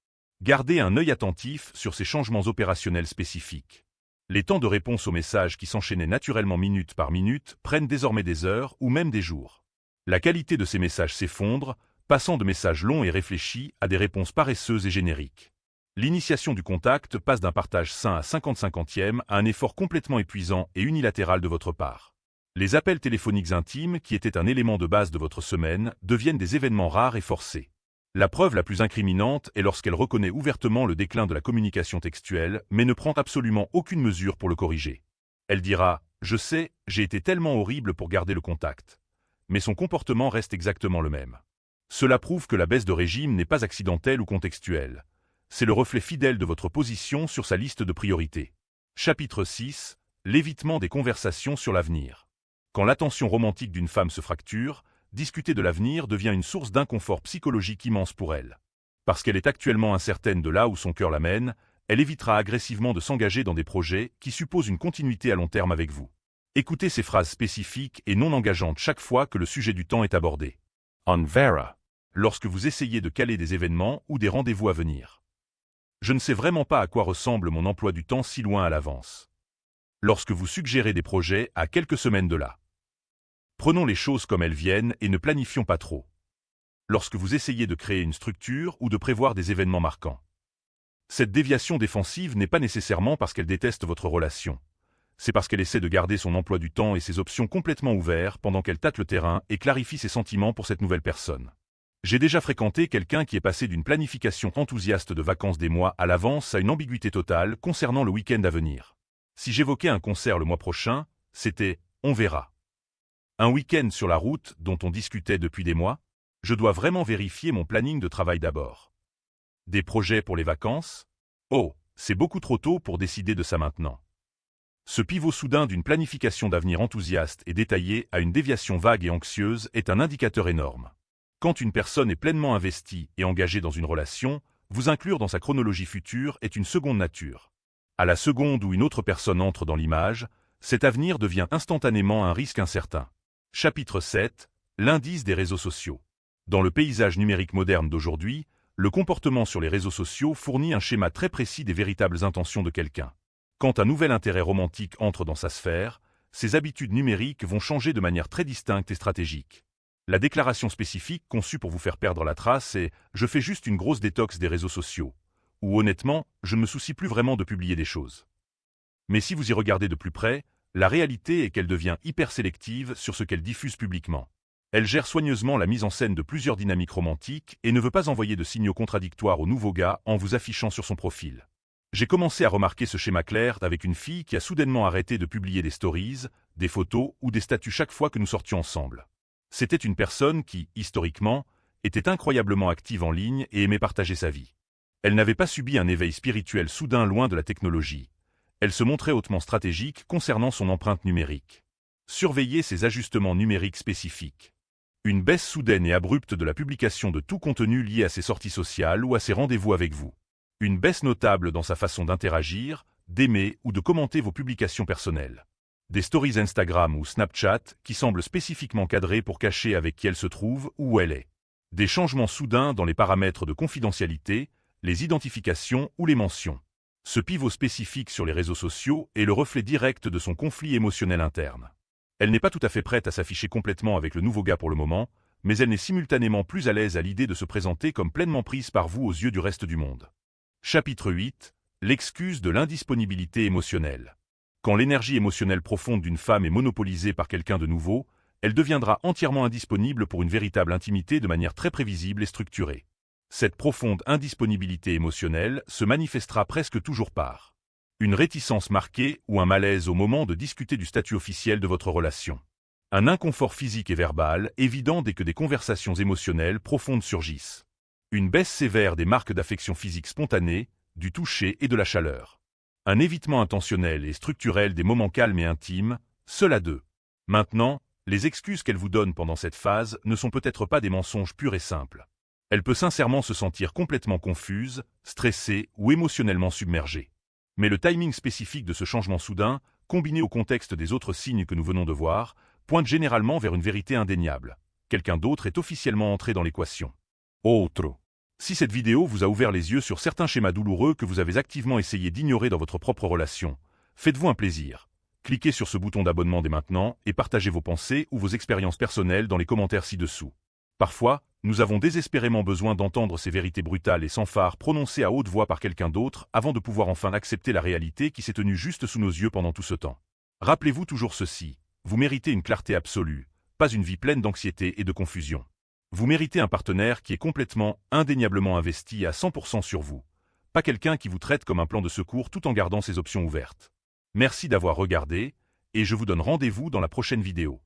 Gardez un œil attentif sur ces changements opérationnels spécifiques. Les temps de réponse aux messages qui s'enchaînaient naturellement minute par minute prennent désormais des heures ou même des jours. La qualité de ces messages s'effondre, passant de messages longs et réfléchis à des réponses paresseuses et génériques. L'initiation du contact passe d'un partage sain à 50-50e à un effort complètement épuisant et unilatéral de votre part. Les appels téléphoniques intimes, qui étaient un élément de base de votre semaine, deviennent des événements rares et forcés. La preuve la plus incriminante est lorsqu'elle reconnaît ouvertement le déclin de la communication textuelle, mais ne prend absolument aucune mesure pour le corriger. Elle dira « Je sais, j'ai été tellement horrible pour garder le contact ». Mais son comportement reste exactement le même. Cela prouve que la baisse de régime n'est pas accidentelle ou contextuelle. C'est le reflet fidèle de votre position sur sa liste de priorités. Chapitre 6. L'évitement des conversations sur l'avenir. Quand l'attention romantique d'une femme se fracture, discuter de l'avenir devient une source d'inconfort psychologique immense pour elle. Parce qu'elle est actuellement incertaine de là où son cœur l'amène, elle évitera agressivement de s'engager dans des projets qui supposent une continuité à long terme avec vous. Écoutez ces phrases spécifiques et non engageantes chaque fois que le sujet du temps est abordé. On Vera. Lorsque vous essayez de caler des événements ou des rendez-vous à venir. Je ne sais vraiment pas à quoi ressemble mon emploi du temps si loin à l'avance. Lorsque vous suggérez des projets à quelques semaines de là. Prenons les choses comme elles viennent et ne planifions pas trop. Lorsque vous essayez de créer une structure ou de prévoir des événements marquants. Cette déviation défensive n'est pas nécessairement parce qu'elle déteste votre relation. C'est parce qu'elle essaie de garder son emploi du temps et ses options complètement ouverts pendant qu'elle tâte le terrain et clarifie ses sentiments pour cette nouvelle personne. J'ai déjà fréquenté quelqu'un qui est passé d'une planification enthousiaste de vacances des mois à l'avance à une ambiguïté totale concernant le week-end à venir. Si j'évoquais un concert le mois prochain, c'était « on verra ». Un week-end sur la route dont on discutait depuis des mois, je dois vraiment vérifier mon planning de travail d'abord. Des projets pour les vacances? Oh, c'est beaucoup trop tôt pour décider de ça maintenant. Ce pivot soudain d'une planification d'avenir enthousiaste et détaillée à une déviation vague et anxieuse est un indicateur énorme. Quand une personne est pleinement investie et engagée dans une relation, vous inclure dans sa chronologie future est une seconde nature. À la seconde où une autre personne entre dans l'image, cet avenir devient instantanément un risque incertain. Chapitre 7. L'indice des réseaux sociaux. Dans le paysage numérique moderne d'aujourd'hui, le comportement sur les réseaux sociaux fournit un schéma très précis des véritables intentions de quelqu'un. Quand un nouvel intérêt romantique entre dans sa sphère, ses habitudes numériques vont changer de manière très distincte et stratégique. La déclaration spécifique conçue pour vous faire perdre la trace est « Je fais juste une grosse détox des réseaux sociaux » ou honnêtement, je ne me soucie plus vraiment de publier des choses. Mais si vous y regardez de plus près, la réalité est qu'elle devient hyper sélective sur ce qu'elle diffuse publiquement. Elle gère soigneusement la mise en scène de plusieurs dynamiques romantiques et ne veut pas envoyer de signaux contradictoires au nouveau gars en vous affichant sur son profil. J'ai commencé à remarquer ce schéma clair avec une fille qui a soudainement arrêté de publier des stories, des photos ou des statuts chaque fois que nous sortions ensemble. C'était une personne qui, historiquement, était incroyablement active en ligne et aimait partager sa vie. Elle n'avait pas subi un éveil spirituel soudain loin de la technologie. Elle se montrait hautement stratégique concernant son empreinte numérique. Surveillez ses ajustements numériques spécifiques. Une baisse soudaine et abrupte de la publication de tout contenu lié à ses sorties sociales ou à ses rendez-vous avec vous. Une baisse notable dans sa façon d'interagir, d'aimer ou de commenter vos publications personnelles. Des stories Instagram ou Snapchat qui semblent spécifiquement cadrées pour cacher avec qui elle se trouve ou où elle est. Des changements soudains dans les paramètres de confidentialité, les identifications ou les mentions. Ce pivot spécifique sur les réseaux sociaux est le reflet direct de son conflit émotionnel interne. Elle n'est pas tout à fait prête à s'afficher complètement avec le nouveau gars pour le moment, mais elle n'est simultanément plus à l'aise à l'idée de se présenter comme pleinement prise par vous aux yeux du reste du monde. Chapitre 8. L'excuse de l'indisponibilité émotionnelle. Quand l'énergie émotionnelle profonde d'une femme est monopolisée par quelqu'un de nouveau, elle deviendra entièrement indisponible pour une véritable intimité de manière très prévisible et structurée. Cette profonde indisponibilité émotionnelle se manifestera presque toujours par une réticence marquée ou un malaise au moment de discuter du statut officiel de votre relation. Un inconfort physique et verbal évident dès que des conversations émotionnelles profondes surgissent. Une baisse sévère des marques d'affection physique spontanée, du toucher et de la chaleur. Un évitement intentionnel et structurel des moments calmes et intimes, seul à deux. Maintenant, les excuses qu'elle vous donne pendant cette phase ne sont peut-être pas des mensonges purs et simples. Elle peut sincèrement se sentir complètement confuse, stressée ou émotionnellement submergée. Mais le timing spécifique de ce changement soudain, combiné au contexte des autres signes que nous venons de voir, pointe généralement vers une vérité indéniable. Quelqu'un d'autre est officiellement entré dans l'équation. Autre. Si cette vidéo vous a ouvert les yeux sur certains schémas douloureux que vous avez activement essayé d'ignorer dans votre propre relation, faites-vous un plaisir. Cliquez sur ce bouton d'abonnement dès maintenant et partagez vos pensées ou vos expériences personnelles dans les commentaires ci-dessous. Parfois, nous avons désespérément besoin d'entendre ces vérités brutales et sans phare prononcées à haute voix par quelqu'un d'autre avant de pouvoir enfin accepter la réalité qui s'est tenue juste sous nos yeux pendant tout ce temps. Rappelez-vous toujours ceci, vous méritez une clarté absolue, pas une vie pleine d'anxiété et de confusion. Vous méritez un partenaire qui est complètement, indéniablement investi à 100% sur vous, pas quelqu'un qui vous traite comme un plan de secours tout en gardant ses options ouvertes. Merci d'avoir regardé, et je vous donne rendez-vous dans la prochaine vidéo.